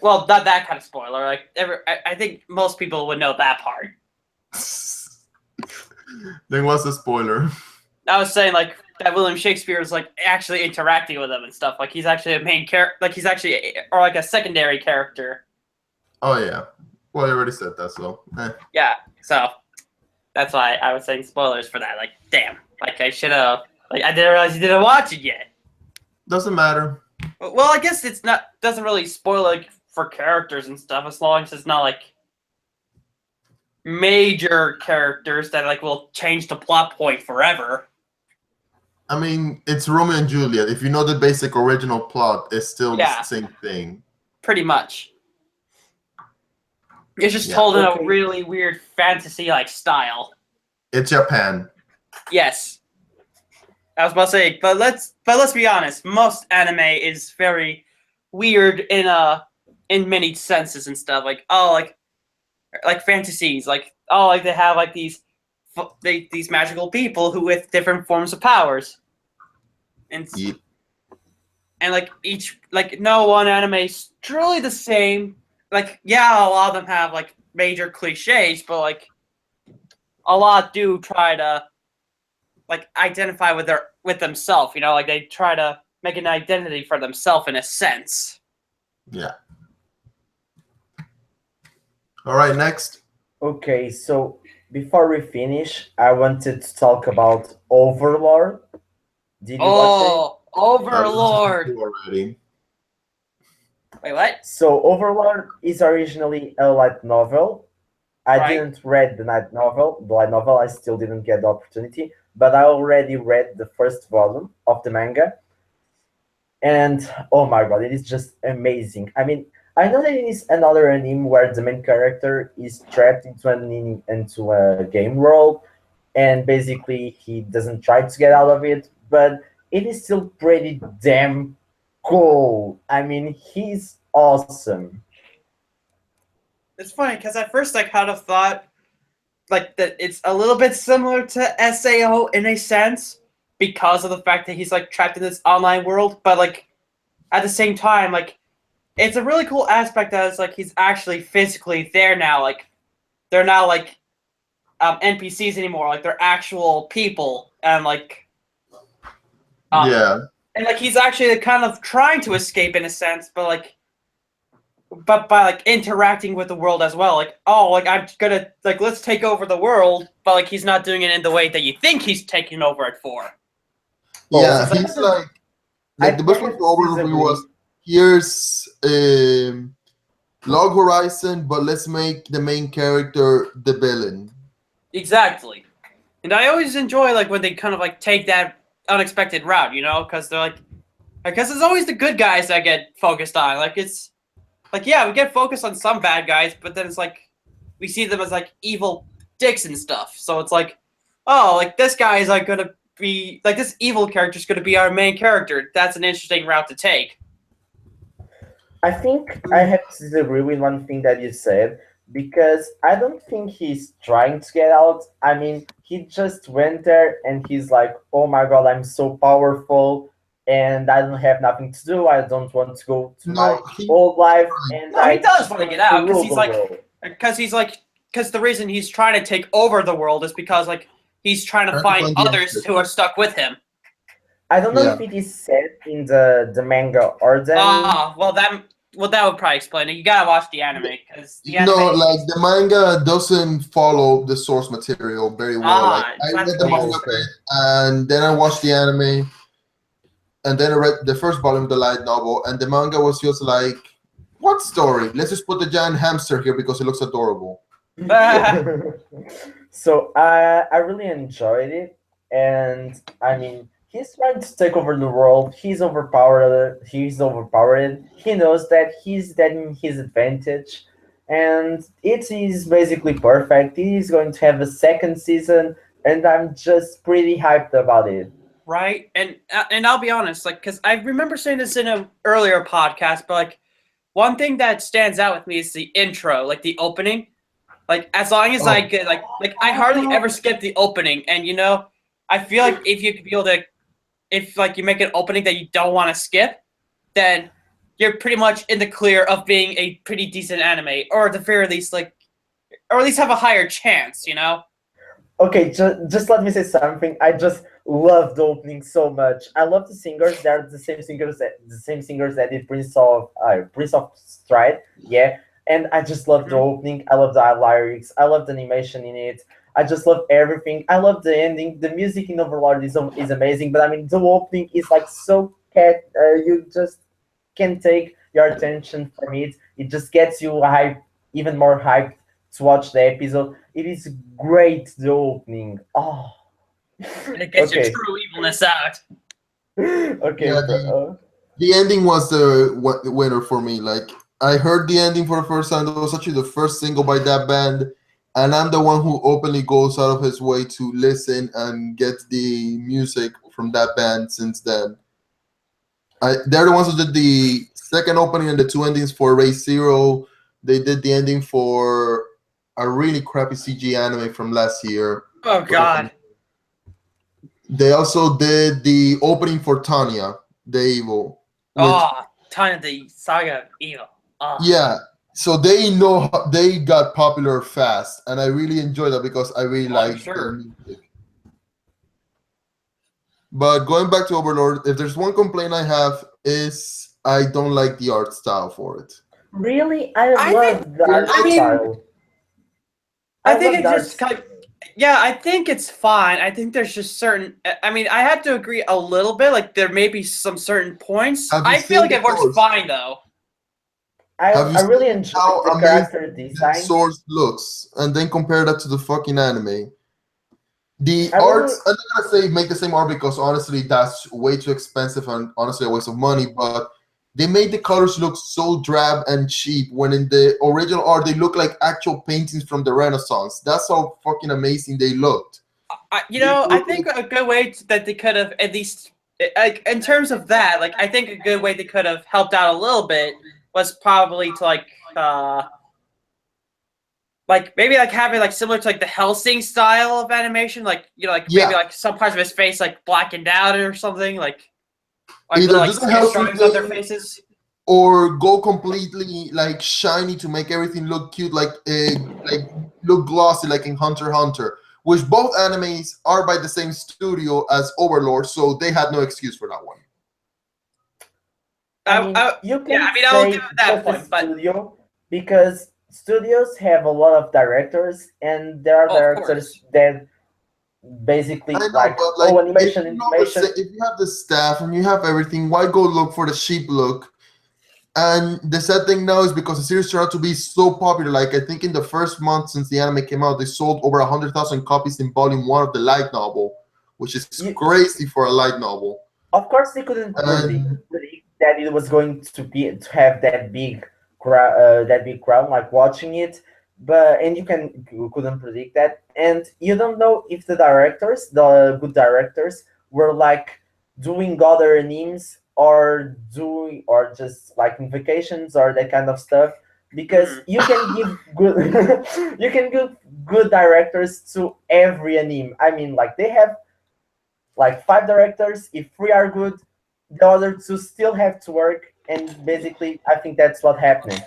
well, not that kind of spoiler. Like, I think most people would know that part. Then what's the spoiler? I was saying like that William Shakespeare is like actually interacting with them and stuff. Like he's actually a main character. Like he's actually or like a secondary character. Oh yeah. Well, I already said that, so. Yeah. So that's why I was saying spoilers for that. Like, damn. Like I should have. Like I didn't realize you didn't watch it yet. Doesn't matter. Well, I guess it's not doesn't really spoil like for characters and stuff as long as it's not like major characters that like will change the plot point forever. I mean, it's Romeo and Juliet. If you know the basic original plot, it's still Yeah. the same thing. Pretty much. It's just Yeah. told in a Okay. really weird fantasy like style. It's Japan. Yes. I was about to say, but let's be honest, most anime is very weird in many senses and stuff. Like, oh, like fantasies, like, oh, like they have like these these magical people who with different forms of powers, and Yep. and like each like no one anime is truly the same. Like yeah, a lot of them have like major cliches, but like a lot do try to like identify with themselves. You know, like they try to make an identity for themselves in a sense. Yeah. All right, next. Okay, so before we finish, I wanted to talk about Overlord. Did you watch it? Oh, Overlord! Already. Wait, what? So Overlord is originally a light novel. I Right. didn't read the light novel. I still didn't get the opportunity, but I already read the first volume of the manga, and oh my god, it is just amazing. I mean, I know that it is another anime where the main character is trapped into a game world, and basically he doesn't try to get out of it, but it is still pretty damn cool. I mean, he's awesome. It's funny because at first I kind of thought like that it's a little bit similar to Sao in a sense because of the fact that he's like trapped in this online world, but like at the same time, like it's a really cool aspect that it's like he's actually physically there now. Like they're not like NPCs anymore. Like they're actual people, and like Yeah. and like he's actually kind of trying to escape in a sense, but by like interacting with the world as well. Like oh, like I'm gonna like let's take over the world, but like he's not doing it in the way that you think he's taking over it for. Yeah, so he's I like the best one can't for Overlord disagree. was here's Log Horizon, but let's make the main character the villain. Exactly. And I always enjoy like when they kind of like take that unexpected route, you know, because they're like, because it's always the good guys that get focused on. Like it's like yeah, we get focused on some bad guys, but then it's like we see them as like evil dicks and stuff. So it's like, oh, like this guy is like gonna be like this evil character is gonna be our main character. That's an interesting route to take. I think I have to disagree with one thing that you said because I don't think he's trying to get out. I mean, he just went there and he's like, "Oh my god, I'm so powerful, and I don't have nothing to do. I don't want to go to my No, he old life, and No, he I does just want to want get out rule because the world." because the reason he's trying to take over the world is because like he's trying to Trying to find find the others answer. who are stuck with him. I don't know Yeah. if it is said in the manga or the anime. Ah, well that would probably explain it. You gotta watch the anime because the anime. No, like the manga doesn't follow the source material very well. Like I that's read the manga okay. bit, and then I watched the anime, and then I read the first volume of the light novel, and the manga was just like, what story? Let's just put the giant hamster here because it looks adorable. So I really enjoyed it, and I mean he's trying to take over the world. He's overpowered. He's overpowered. He knows that he's at his advantage, and it is basically perfect. He is going to have a second season, and I'm just pretty hyped about it. Right, and I'll be honest, like, because I remember saying this in an earlier podcast, but like, one thing that stands out with me is the intro, like the opening. Like, as long as I Oh. get like I hardly ever skip the opening, and you know, I feel like if you could be able to, if like you make an opening that you don't want to skip, then you're pretty much in the clear of being a pretty decent anime, or at the very least, like, or at least have a higher chance, you know. Okay, just let me say something. I just love the opening so much. I love the singers. They're the same singers that did Prince of Stride. Yeah, and I just love the opening. I love the lyrics. I love the animation in it. I just love everything. I love the ending. The music in Overlord is amazing. But I mean, the opening is like so cat. You just can take your attention from it. It just gets you hyped, even more hyped to watch the episode. It is great, the opening. Oh, And it gets your okay. true evilness out. Okay, Yeah, the ending was the winner for me. Like I heard the ending for the first time. That was actually the first single by that band, and I'm the one who openly goes out of his way to listen and get the music from that band. Since then, they're the ones who did the second opening and the two endings for Race Zero. They did the ending for a really crappy CG anime from last year. Oh God. They also did the opening for Tanya, the Evil. Which, Time of the Saga of Evil. Oh. yeah, so they got popular fast, and I really enjoy that because I really like sure. their music. But going back to Overlord, if there's one complaint I have is I don't like the art style for it. Really, I I love think- the art I mean, style. I think love it the art just kind of, yeah, I think it's fine. I think there's just certain. I mean, I have to agree a little bit. Like there may be some certain points. Have you I feel seen like it the works source? fine though. Have you I really seen enjoy how the amazing character the design. source looks, and then compare that to the fucking anime? The I really- arts, I'm not gonna say make the same art because honestly that's way too expensive and honestly a waste of money, but they made the colors look so drab and cheap when in the original art they look like actual paintings from the Renaissance. That's how fucking amazing they looked. I think a good way that they could have at least, like in terms of that, like I think a good way they could have helped out a little bit was probably to like maybe like having like similar to like the Hellsing style of animation, like Yeah. maybe like some parts of his face like blackened out or something, like Either little, like do the Hellsing drawings on their thing, faces. or go completely like shiny to make everything look cute, like look glossy, like in Hunter x Hunter, which both animes are by the same studio as Overlord, so they had no excuse for that one. You can I mean, I'll say give it that just the point, but studio because studios have a lot of directors, and there are Oh, of directors that basically I know, like, but like, oh, animation, if you, know animation. if you have the staff and you have everything, why go look for the cheap look? And the sad thing now is because the series turned out to be so popular. Like I think in the first month since the anime came out, they sold over 100,000 copies in volume 1 of the light novel, which is crazy for a light novel. Of course, they couldn't predict that it was going to have that big crowd like watching it, and you couldn't predict that, and you don't know if the good directors, were like doing other animes or just like in vacations or that kind of stuff, because you can give good you can give good directors to every anime. I mean, like they have like 5 directors. If 3 are good, the other 2 still have to work, and basically I think that's what happened.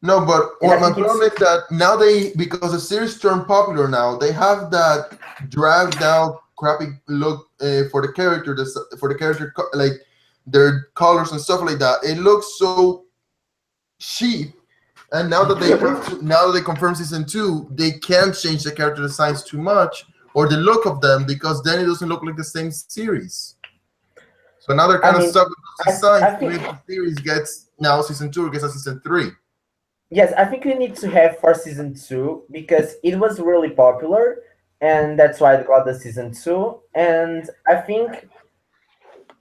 No, but And what I my think problem is that now because the series turned popular now, they have that dragged out, crappy look for the character. Like their colors and stuff like that. It looks so cheap. And now that they confirm season 2, they can't change the character designs too much or the look of them because then it doesn't look like the same series. So now they're kind of stuck with those designs. Even if the series gets now season 2 or gets a season 3. Yes, I think we need to have for season 2 because it was really popular, and that's why it got the season 2. And I think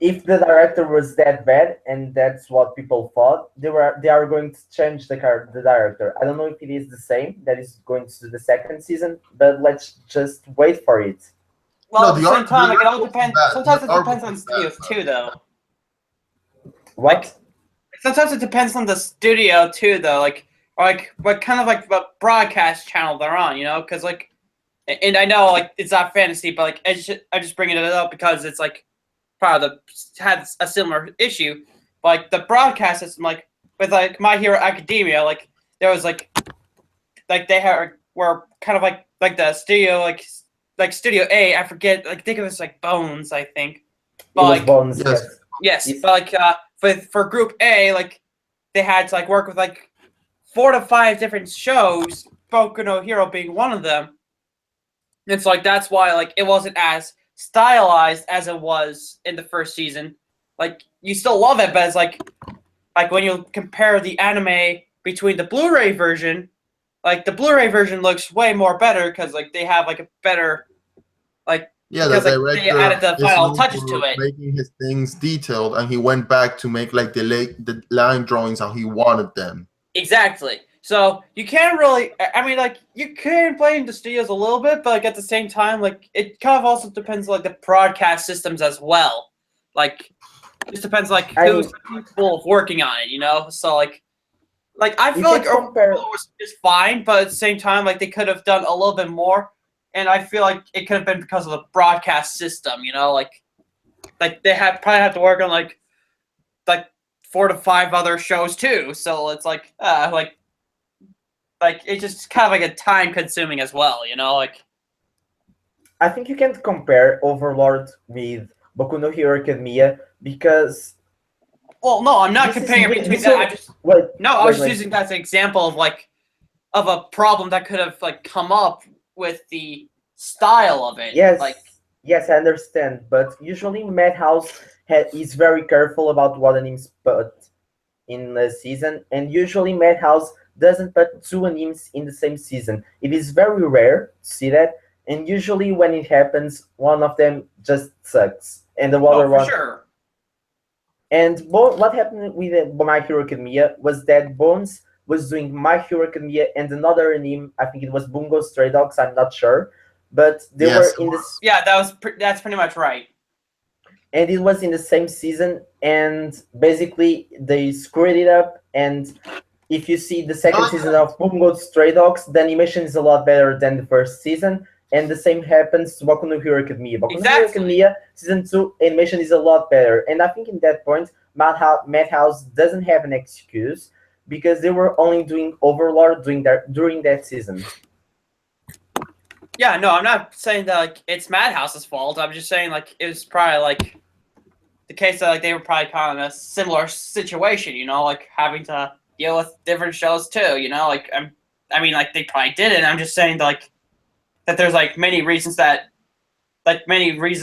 if the director was that bad, and that's what people thought, they are going to change the director. I don't know if it is the same that is going to do the second season, but let's just wait for it. Well, at the same time, like, it all depends. Sometimes it depends on studios too, though. What? Like, sometimes it depends on the studio too, though. Like what kind of like what broadcast channel they're on, you know? Because like, and I know like it's not fantasy, but like I just bringing it up because it's like probably had a similar issue. But, like the broadcast system, like with like My Hero Academia, like there was like they were kind of like the studio like Studio A. I forget, like I think it was like Bones, I think. But it was like Bones, yes, but like for Group A, like they had to like work with like 4 to 5 different shows, Boku no Hero being one of them. And so like that's why like it wasn't as stylized as it was in the first season. Like you still love it, but it's like when you compare the anime between the Blu-ray version, like the Blu-ray version looks way more better because like they have like a better like the because like director they added the final known touches for to it. making his things detailed, and he went back to make like the line drawings how he wanted them. Exactly. So you can't really. I mean, like you can blame the studios a little bit, but like at the same time, like it kind of also depends on like the broadcast systems as well. Like it just depends like who's capable of working on it, you know. So like I feel like Overlord was fine, but at the same time, like they could have done a little bit more. and I feel like it could have been because of the broadcast system. You know, like they probably have to work on like 4 to 5 other shows too. So it's like it's just kind of like a time consuming as well. You know, like. I think you can't compare Overlord with Boku no Hero Academia because Well, no, I'm not this comparing it is- between this that. is- wait, I was wait, just using that as an example of a problem that could have come up with the style of it. Yes, Like, yes, I understand. But usually, Madhouse is very careful about what animes put in the season, and usually Madhouse doesn't put 2 animes in the same season. It is very rare to see that, and usually when it happens, one of them just sucks, and the other for one. sure. And what happened with My Hero Academia was that Bones was doing My Hero Academia and another anime. I think it was Bungo Stray Dogs. I'm not sure, but they Yes, were it in was. this, Yeah, that's pretty much right. and it was in the same season. And basically, they screwed it up. And if you see the second Oh, yeah. season of Bungo Stray Dogs, the animation is a lot better than the first season. And the same happens to Boku no Hero Academia. Boku no Hero Exactly. Academia season 2 animation is a lot better. And I think in that point, Madhouse doesn't have an excuse because they were only doing Overlord during that season. Yeah, no, I'm not saying that it's Madhouse's fault. I'm just saying it was probably the case that they were probably kind of in a similar situation. You know, having to deal with different shows too. You know, they probably did it. I'm just saying that there's many reasons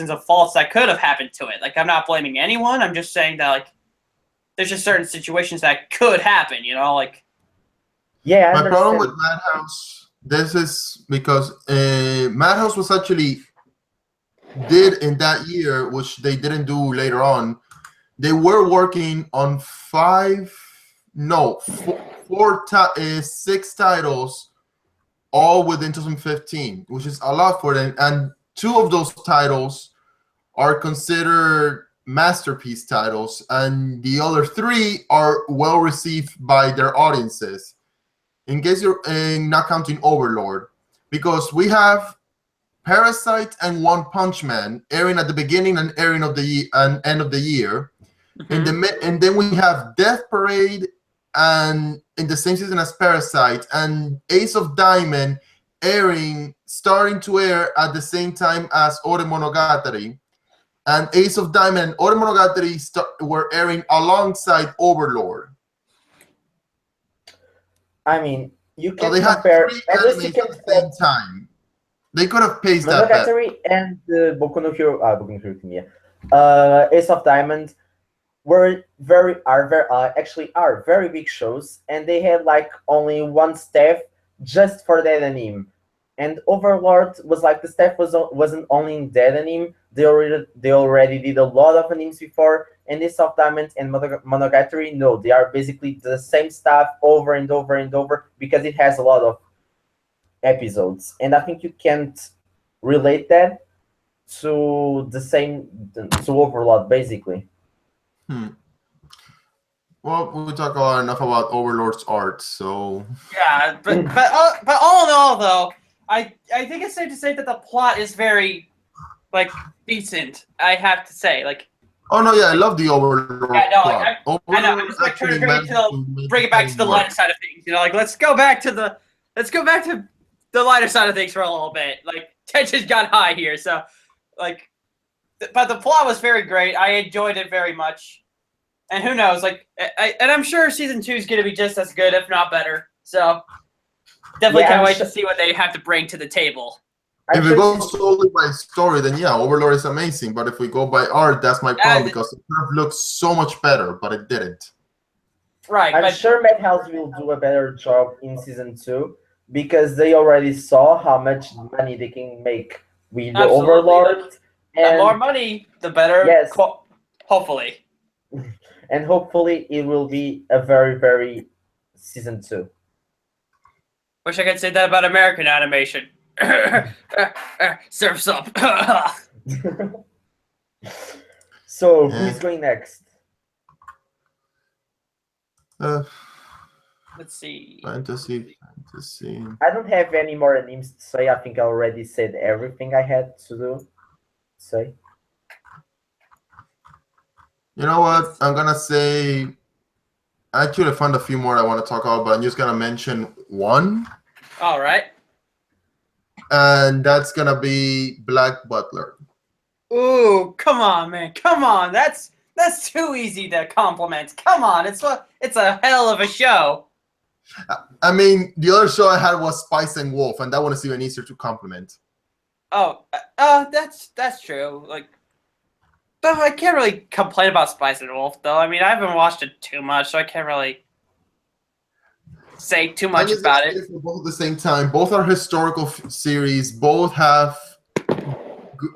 of faults that could have happened to it. I'm not blaming anyone. I'm just saying that there's just certain situations that could happen. You know, Yeah, I My problem with understand. Madhouse, this is because Madhouse was actually did in that year, which they didn't do later on. They were working on 6 titles, all within 2015, which is a lot for them. And 2 of those titles are considered masterpiece titles, and the other 3 are well received by their audiences. In case you're not counting Overlord, because we have Parasite and One Punch Man airing at the beginning and airing of the and end of the year, and then we have Death Parade and in the same season as Parasite, and Ace of Diamond starting to air at the same time as Ore Monogatari, and Ace of Diamond and Ore Monogatari were airing alongside Overlord. I mean, you So can they had compare. 3 At least you animes can at the same time. They could have paced that better. Monogatari and Boku no Hero Academia, Ace of Diamond are very big shows, and they had only one staff just for that anime. And Overlord was the staff wasn't only in that anime. They already did a lot of animes before. And Ace of Diamond and Monogatari, no, they are basically the same stuff over and over and over because it has a lot of episodes. And I think you can't relate that to to Overlord basically. Well, we talk enough about Overlord's art, so yeah, but all in all, though, I think it's safe to say that the plot is very decent. I have to say, oh no, yeah, I love the Overlord Yeah, no, plot. I know. Overlord I'm just trying actually to bring it managed bring it back to the work. lighter side of things. You know, let's go back to the lighter side of things for a little bit. Tensions got high here, so but the plot was very great. I enjoyed it very much, and who knows? And I'm sure season 2 is going to be just as good, if not better. So definitely Yeah, can't I'm wait sure- to see what they have to bring to the table. If we go solely by story, then yeah, Overlord is amazing. But if we go by art, that's my problem because it could have looked so much better, but it didn't. Right, I'm but sure Madhouse will do a better job in season 2 because they already saw how much money they can make with the Absolutely, Overlord. the more And money, the better. Yes. Hopefully. and hopefully it will be a very, very season 2. Wish I could say that about American animation. Surf's up. So Yeah. who's going next? Let's see. Fantasy. I don't have any more names to say. I think I already said everything I had to say. You know what? I'm gonna say. Actually, I found a few more I want to talk about, but I'm just gonna mention one, All right. and that's gonna be Black Butler. Ooh, come on, man. Come on. That's too easy to compliment. Come on. It's a hell of a show. I mean, the other show I had was Spice and Wolf, and that one is even easier to compliment. Oh, that's true. Like, though I can't really complain about Spice and Wolf, though. I mean, I haven't watched it too much, so I can't really say too I'm much just about gonna it. say for both at the same time. Both are historical series. Both have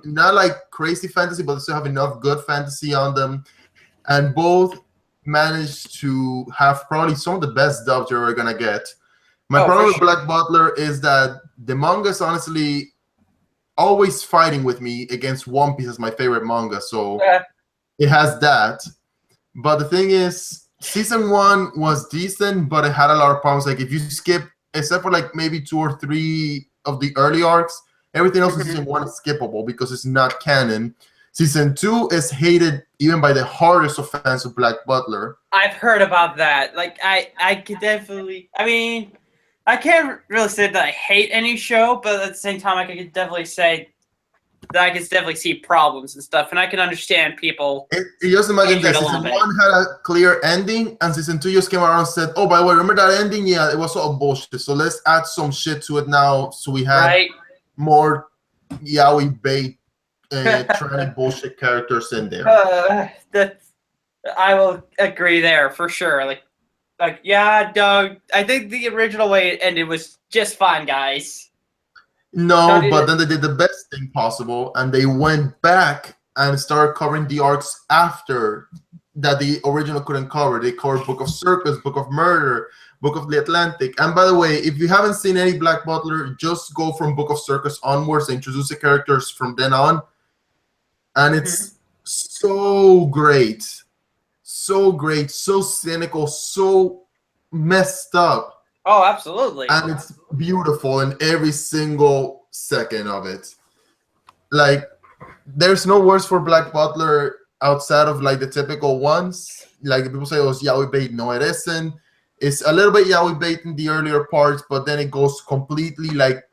not like crazy fantasy, but they still have enough good fantasy on them, and both managed to have probably some of the best dubs you're ever gonna get. My Oh, problem for with sure. Black Butler is that the manga is honestly always fighting with me against One Piece as my favorite manga, so it has that. But the thing is, season 1 was decent, but it had a lot of problems. Like if you skip, except for like maybe 2 or 3 of the early arcs, everything else in season 1 is skippable because it's not canon. Season 2 is hated even by the hardest of fans of Black Butler. I've heard about that. Like, I could definitely. I mean, I can't really say that I hate any show, but at the same time, I could definitely say that I can definitely see problems and stuff, and I can understand people. Just imagine Hatred this. a Season little 1 had a clear ending, and season 2 just came around and said, oh, by the way, remember that ending? Yeah, it was all bullshit. So let's add some shit to it now. So we have Right? more yaoi bait tranny bullshit characters in there. I will agree there for sure. Like yeah, Doug. I think the original way it ended was just fine, guys. No, did but it- then they did the best thing possible, and they went back and started covering the arcs after that the original couldn't cover. They covered Book of Circus, Book of Murder, Book of the Atlantic. And by the way, if you haven't seen any Black Butler, just go from Book of Circus onwards. They introduce the characters from then on, and it's so great, so cynical, so messed up. Oh, absolutely. And it's beautiful in every single second of it. Like, there's no words for Black Butler outside of like the typical ones. Like people say, oh, it's yaoi bait. No, it isn't. It's a little bit yaoi bait in the earlier parts, but then it goes completely like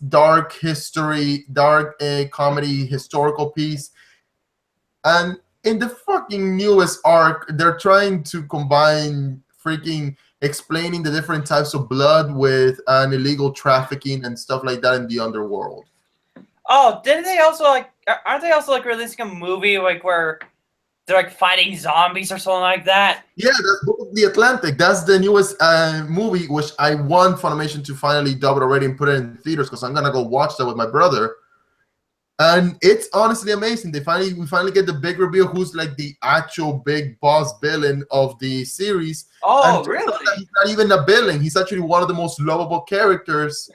dark history, dark comedy, historical piece. And in the fucking newest arc, they're trying to combine freaking explaining the different types of blood with an illegal trafficking and stuff like that in the underworld. Oh, didn't they also aren't they also like releasing a movie like where they're like fighting zombies or something like that? Yeah, that's Book of the Atlantic. That's the newest movie, which I want Funimation to finally dub it already and put it in theaters because I'm gonna go watch that with my brother. And it's honestly amazing. We finally get the big reveal who's like the actual big boss villain of the series. Oh, And really? he's not even a villain. He's actually one of the most lovable characters.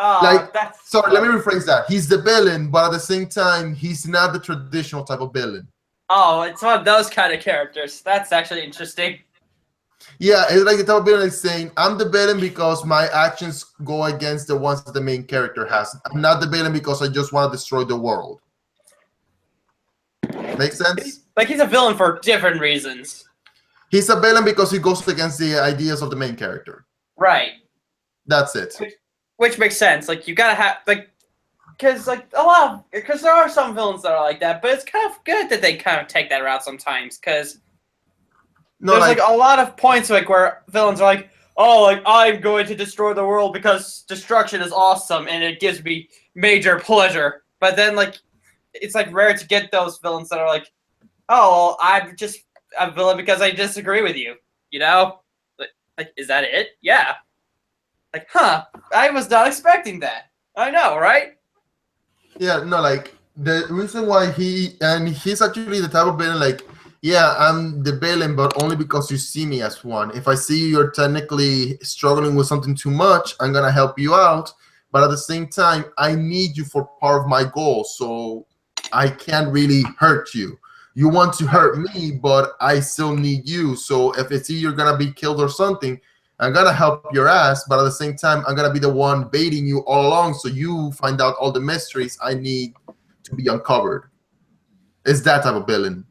Oh, Like, that's sorry, let me rephrase that. He's the villain, but at the same time, he's not the traditional type of villain. Oh, it's one of those kind of characters. That's actually interesting. Yeah, it's like the type of villain is saying, I'm the villain because my actions go against the ones that the main character has. I'm not the villain because I just want to destroy the world. Make sense? Like he's a villain for different reasons. He's a villain because he goes against the ideas of the main character. Right. That's it. Which makes sense. Like you gotta have because there are some villains that are like that, but it's kind of good that they kind of take that route sometimes because No, there's like a lot of points like where villains are like, oh, like I'm going to destroy the world because destruction is awesome and it gives me major pleasure. But then like it's like rare to get those villains that are like, oh, well, I'm just a villain because I disagree with you. You know, like is that it? Yeah. Like, huh? I was not expecting that. I know, right? yeah, no, like the reason why he's actually the type of villain like, yeah, I'm the villain, but only because you see me as one. If I see you're technically struggling with something too much, I'm gonna help you out. But at the same time, I need you for part of my goal, so I can't really hurt you. You want to hurt me, but I still need you. So if it's either gonna be killed or something, I'm gonna help your ass, but at the same time, I'm gonna be the one baiting you all along, so you find out all the mysteries I need to be uncovered. It's that type of villain.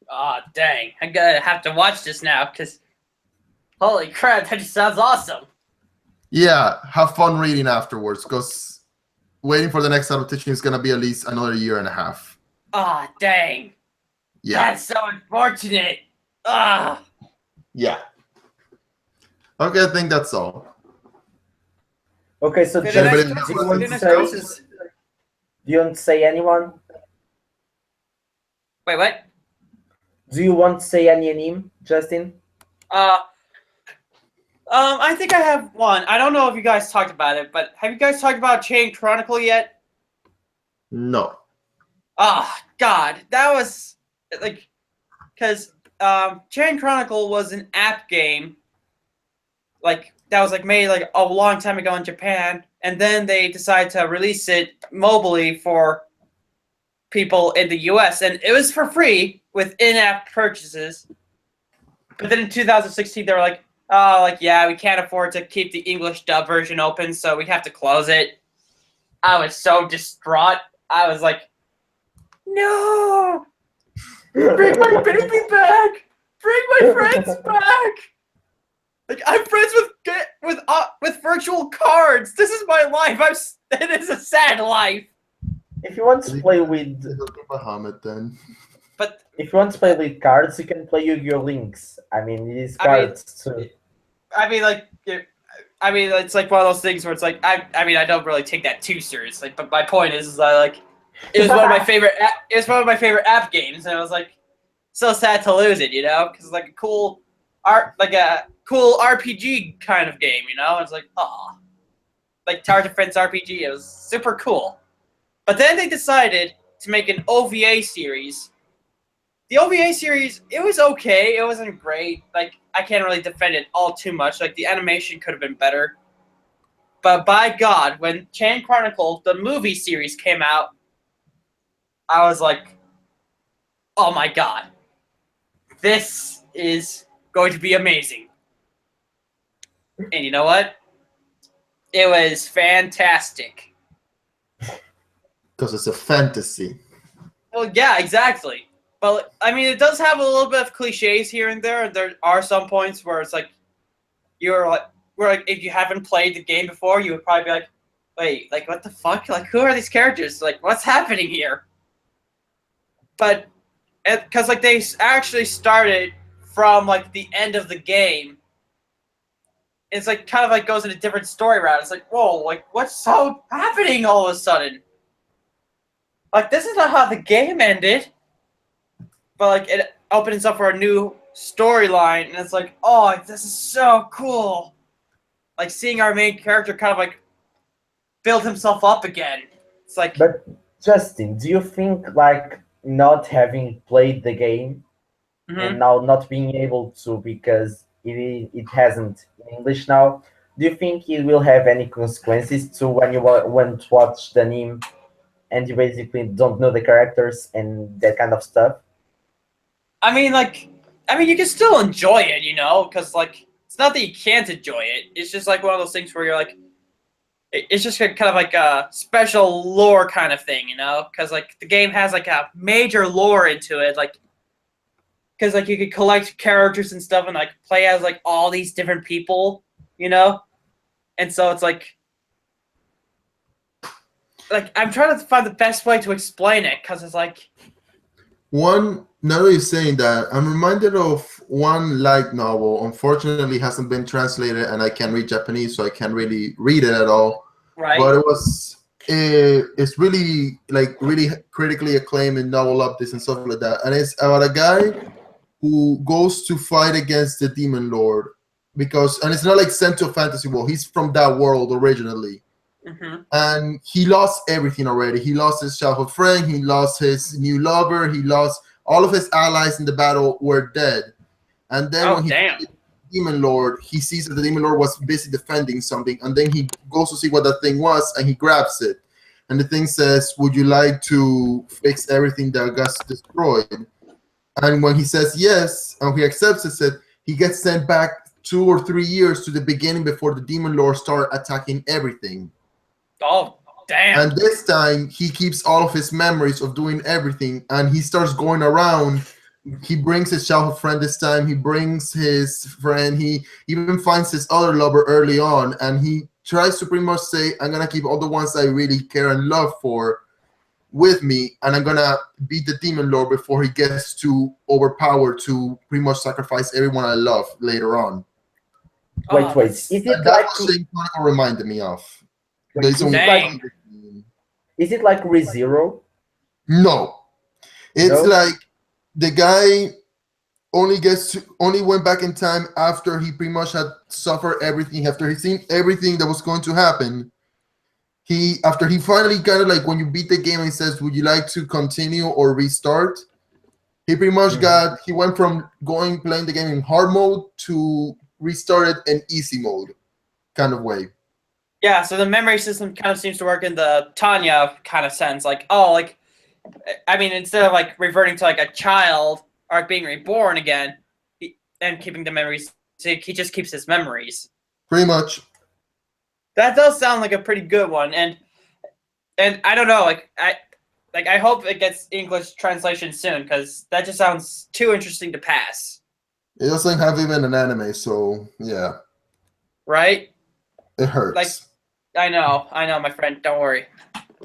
Oh, dang. I'm gonna have to watch this now, because holy crap, that just sounds awesome. Yeah, have fun reading afterwards, because waiting for the next adaptation is gonna be at least another year and a half. Oh, dang. Yeah. That's so unfortunate. Ah. Yeah. Okay, I think that's all. Okay, so Okay, Justin, the Anybody next, do you else? want the to next say? post is... Do you want to say anyone? Wait, what? Do you want to say any anime, Justin? I think I have one. I don't know if you guys talked about it, but have you guys talked about Chain Chronicle yet? No. Oh, God. That was, like, because Chain Chronicle was an app game, like, that was, like, made, like, a long time ago in Japan, and then they decided to release it mobily for people in the US, and it was for free with in-app purchases. But then in 2016, they were like, oh, like, yeah, we can't afford to keep the English dub version open, so we have to close it. I was so distraught. I was like, no! Bring my baby back! Bring my friends back! Like, I'm friends with virtual cards. This is my life. It is a sad life. If you want to play with, Bahamut then. But if you want to play with cards, you can play Yu-Gi-Oh! Links. I mean, these I mean, cards too. I mean, like, it's like one of those things where it's like, I mean, I don't really take that too seriously. But my point is that, like, it was one of my favorite. It was one of my favorite app games, and I was like, so sad to lose it, you know, because it's like a cool cool RPG kind of game, you know. It's like, aw, like Tower Defense RPG. It was super cool. But then they decided to make an OVA series. The OVA series, it was okay. It wasn't great. Like, I can't really defend it all too much. Like, the animation could have been better. But by God, when Chain Chronicle, the movie series, came out, I was like, oh my God. This is going to be amazing. And you know what? It was fantastic. Because it's a fantasy. Well, yeah, exactly. But, I mean, it does have a little bit of cliches here and there. There are some points where it's like, if you haven't played the game before, you would probably be like, wait, like, what the fuck? Like, who are these characters? Like, what's happening here? But, because, like, they actually started from, like, the end of the game. It's, like, kind of, like, goes in a different story route. It's like, whoa, like, what's so happening all of a sudden? Like, this is not how the game ended. But, like, it opens up for a new storyline, and it's like, oh, this is so cool. Like, seeing our main character kind of, like, build himself up again. It's like... But, Justin, do you think, like, not having played the game and now not being able to because it hasn't in English now, do you think it will have any consequences to when you went to watch the anime and you basically don't know the characters and that kind of stuff? I mean, you can still enjoy it, you know, because, like, it's not that you can't enjoy it. It's just, like, one of those things where you're, like, it's just kind of, like, a special lore kind of thing, you know? Because, like, the game has, like, a major lore into it, like, because, like, you could collect characters and stuff and, like, play as, like, all these different people, you know? And so it's, like, I'm trying to find the best way to explain it, because it's, like... Now that you're saying that, I'm reminded of one light novel. Unfortunately, hasn't been translated, and I can't read Japanese, so I can't really read it at all. Right. But it's really really critically acclaimed and novel up this and stuff like that. And it's about a guy who goes to fight against the demon lord and it's not like sent to a fantasy world. He's from that world originally. Mm-hmm. And he lost everything already. He lost his childhood friend. He lost his new lover. He lost all of his allies in the battle were dead. And then when he damn. the demon lord, he sees that the demon lord was busy defending something, and then he goes to see what that thing was, and he grabs it. And the thing says, "Would you like to fix everything that got destroyed?" And when he says yes, and he accepts it, he gets sent back 2 or 3 years to the beginning before the demon lords start attacking everything. Oh, damn. And this time, he keeps all of his memories of doing everything, and he starts going around. He brings his childhood friend this time. He brings his friend. He even finds his other lover early on, and he tries to pretty much say, I'm going to keep all the ones I really care and love for with me, and I'm going to beat the demon lord before he gets too overpowered to pretty much sacrifice everyone I love later on. Wait, wait. that's- Is And it that's like what Shane Chronicle reminded me of. Wait, There's is only it Dang. is it like ReZero? No. It's No? like the guy only went back in time after he pretty much had suffered everything, after he seen everything that was going to happen. After he finally kind of like when you beat the game and he says, would you like to continue or restart? He pretty much he went from playing the game in hard mode to restarted in easy mode kind of way. Yeah, so the memory system kind of seems to work in the Tanya kind of sense. Like, oh, like, I mean, instead of like reverting to like a child or being reborn again and keeping the memories, so he just keeps his memories. Pretty much. That does sound like a pretty good one, and I don't know, I hope it gets English translation soon because that just sounds too interesting to pass. It doesn't have even an anime, so yeah, Right? it hurts. Like, I know, my friend. Don't worry.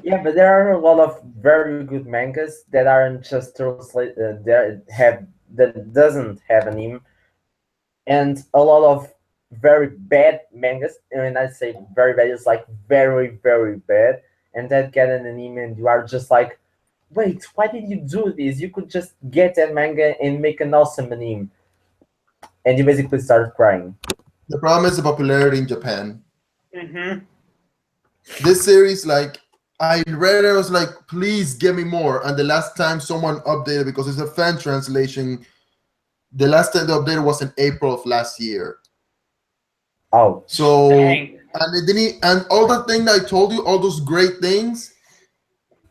Yeah, but there are a lot of very good mangas that aren't just translated. That doesn't have an anime, and a lot of very bad mangas. And when I say very bad, it's like very very bad, and that get an anime, and you are just like, wait, why did you do this? You could just get that manga and make an awesome anime, and you basically start crying. The problem is the popularity in Japan. Mm-hmm. This series, like, I read it, I was like, please give me more. And the last time someone updated, because it's a fan translation, the last time they updated was in April of last year. Oh, So, Dang. and it didn't, and all that thing that I told you, all those great things,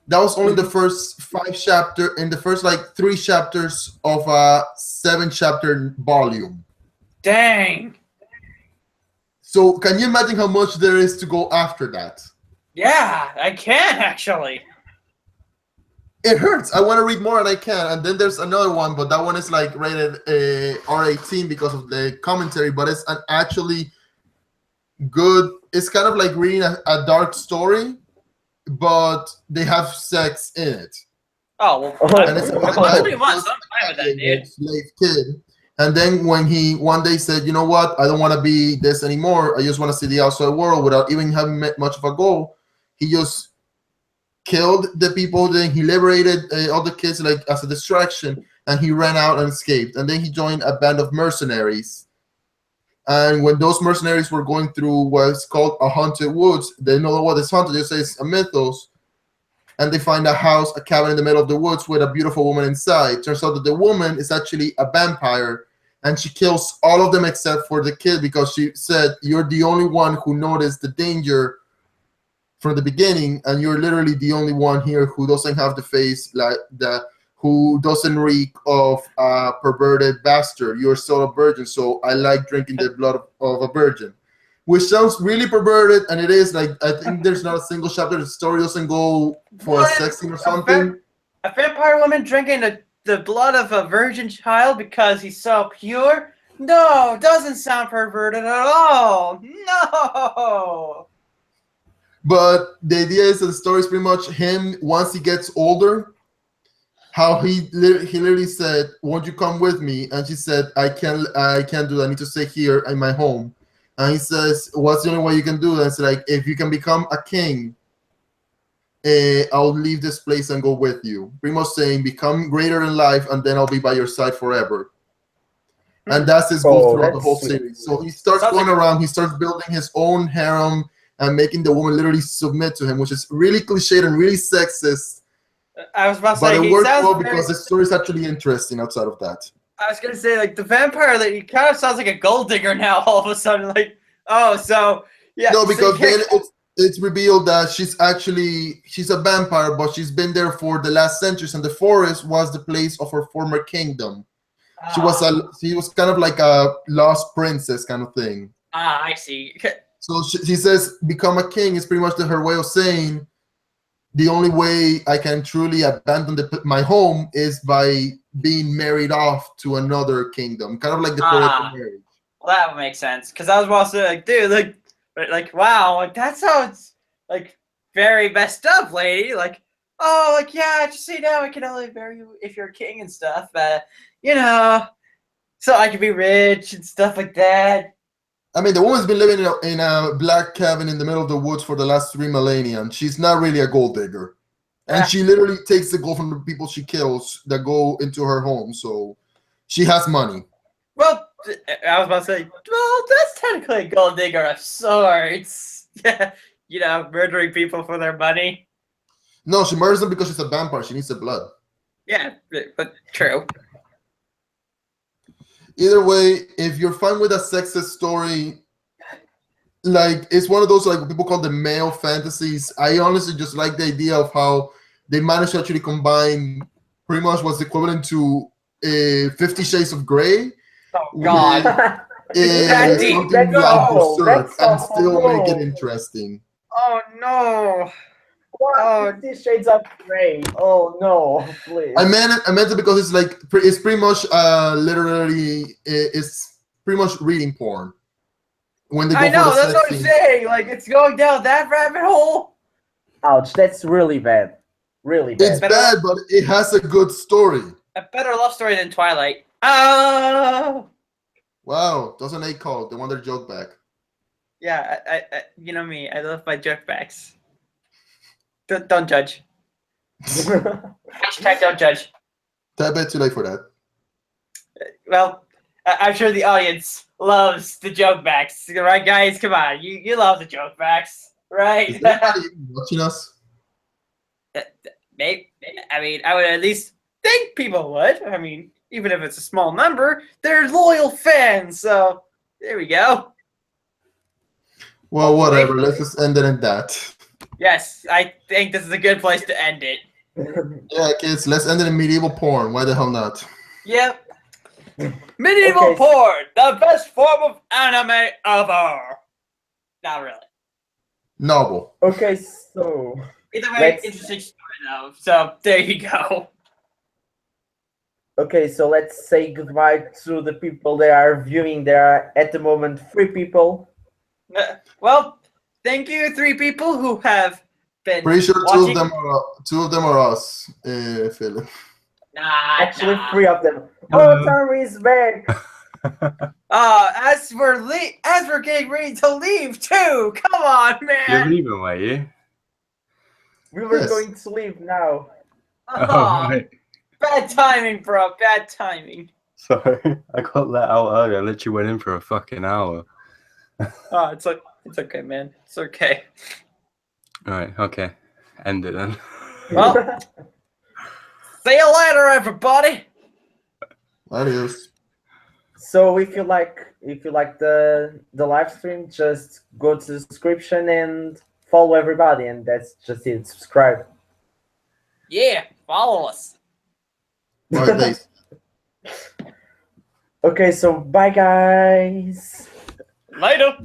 that was only the first 5 chapter, in the first like 3 chapters of a 7-chapter volume. Dang. So can you imagine how much there is to go after that? Yeah, I can actually. It hurts. I want to read more and I can. And then there's another one, but that one is like rated R18 because of the commentary, but it's an actually good, it's kind of like reading a dark story, but they have sex in it. Oh, well, Oh, And it's okay. about Well, a pretty much, I'm fine with that, dude. slave kid. And then when he one day said, you know what, I don't want to be this anymore. I just want to see the outside world without even having met much of a goal. He just killed the people. Then he liberated all the kids like as a distraction, and he ran out and escaped. And then he joined a band of mercenaries. And when those mercenaries were going through what's called a haunted woods, they know what is haunted. They say it's a mythos. And they find a house, a cabin in the middle of the woods with a beautiful woman inside. Turns out that the woman is actually a vampire, and she kills all of them except for the kid because she said, you're the only one who noticed the danger from the beginning, and you're literally the only one here who doesn't have the face like that, who doesn't reek of a perverted bastard. You're still a virgin, so I like drinking the blood of a virgin. Which sounds really perverted, and it is. Like, I think there's not a single chapter the story doesn't go for a What? sex scene or something. A vampire woman drinking the blood of a virgin child because he's so pure? No, doesn't sound perverted at all. No. But the idea is that the story is pretty much him once he gets older. How he literally said, "Won't you come with me?" And she said, "I can't do that. I need to stay here in my home." And he says, "What's the only way you can do that?" It's like, if you can become a king, I'll leave this place and go with you. Pretty much saying, become greater in life, and then I'll be by your side forever. And that's his goal throughout the whole that's sweet. series. So he starts Sounds going like- around, he starts building his own harem and making the woman literally submit to him, which is really cliched and really sexist. I was about to But say it he works sounds well very, because the story is actually interesting outside of that. I was gonna say like the vampire that he kind of sounds like a gold digger now all of a sudden. Like, oh, so yeah. No, so because you can't- then it's revealed that she's a vampire, but she's been there for the last centuries, and the forest was the place of her former kingdom. She was kind of like a lost princess kind of thing. I see. So she says, become a king is pretty much her way of saying, the only way I can truly abandon my home is by being married off to another kingdom, kind of like the poetic marriage. Well, that would make sense. Because I was about to say, like, dude, like, wow, like that sounds like very messed up, lady. Like, oh, like, yeah, just so you know, I can only marry you if you're a king and stuff. You know, so I can be rich and stuff like that. I mean, the woman's been living in a black cabin in the middle of the woods for the last 3 millennia, and she's not really a gold digger. And she literally takes the gold from the people she kills that go into her home, so she has money. Well, I was about to say, well, that's technically a gold digger of sorts. You know, murdering people for their money. No, she murders them because she's a vampire. She needs the blood. Yeah, but true. Either way, if you're fine with a sexist story, like it's one of those like people call the male fantasies. I honestly just like the idea of how they managed to actually combine pretty much what's equivalent to 50 Shades of Grey. Oh God, Something absurd and still make it no. interesting. Oh no. What? 50 Shades of Grey. Oh no, please. I meant it because it's like it's pretty much literally it's pretty much reading porn. When they go I know, for the that's sex what I'm scene. saying. Like, it's going down that rabbit hole. Ouch, that's really bad. Really bad. It's bad, but it has a good story. A better love story than Twilight. Oh. Wow, those are Nate called. They want their joke back. Yeah, I you know me. I love my joke backs. Don't judge. Hashtag don't judge. That bit too late for that. Well, I'm sure the audience loves the joke backs. Right, guys? Come on. You love the joke backs, right? Is anybody even watching us? Maybe. I mean, I would at least think people would. I mean, even if it's a small number, they're loyal fans. So there we go. Well, whatever. Let's just end it in that. Yes, I think this is a good place to end it. Yeah, kids, let's end it in medieval porn. Why the hell not? Yep. Medieval Okay. porn, the best form of anime ever. Not really. Novel. Okay, so Either way, Let's- interesting story though. So there you go. let's say goodbye to the people that are viewing. There are at the moment 3 people. Well, thank you, 3 people who have been Pretty sure watching. two of them are us, Philip. Nah, Actually, nah. 3 of them. Hello. Oh, Tommy is back. As we're getting ready to leave too. Come on, You're man. leaving, were you? We were Yes. going to leave now. Oh, Aw, right. bad timing, bro. Bad timing. Sorry, I got let out earlier. I literally went in for a fucking hour. Oh, it's okay, man. It's okay. All right, okay. End it then. Well, see you later, everybody. Adios. So if you like the live stream, just go to the description and follow everybody, and that's just it. Subscribe. Yeah, follow us. Bye, base. Okay, so bye guys. Later.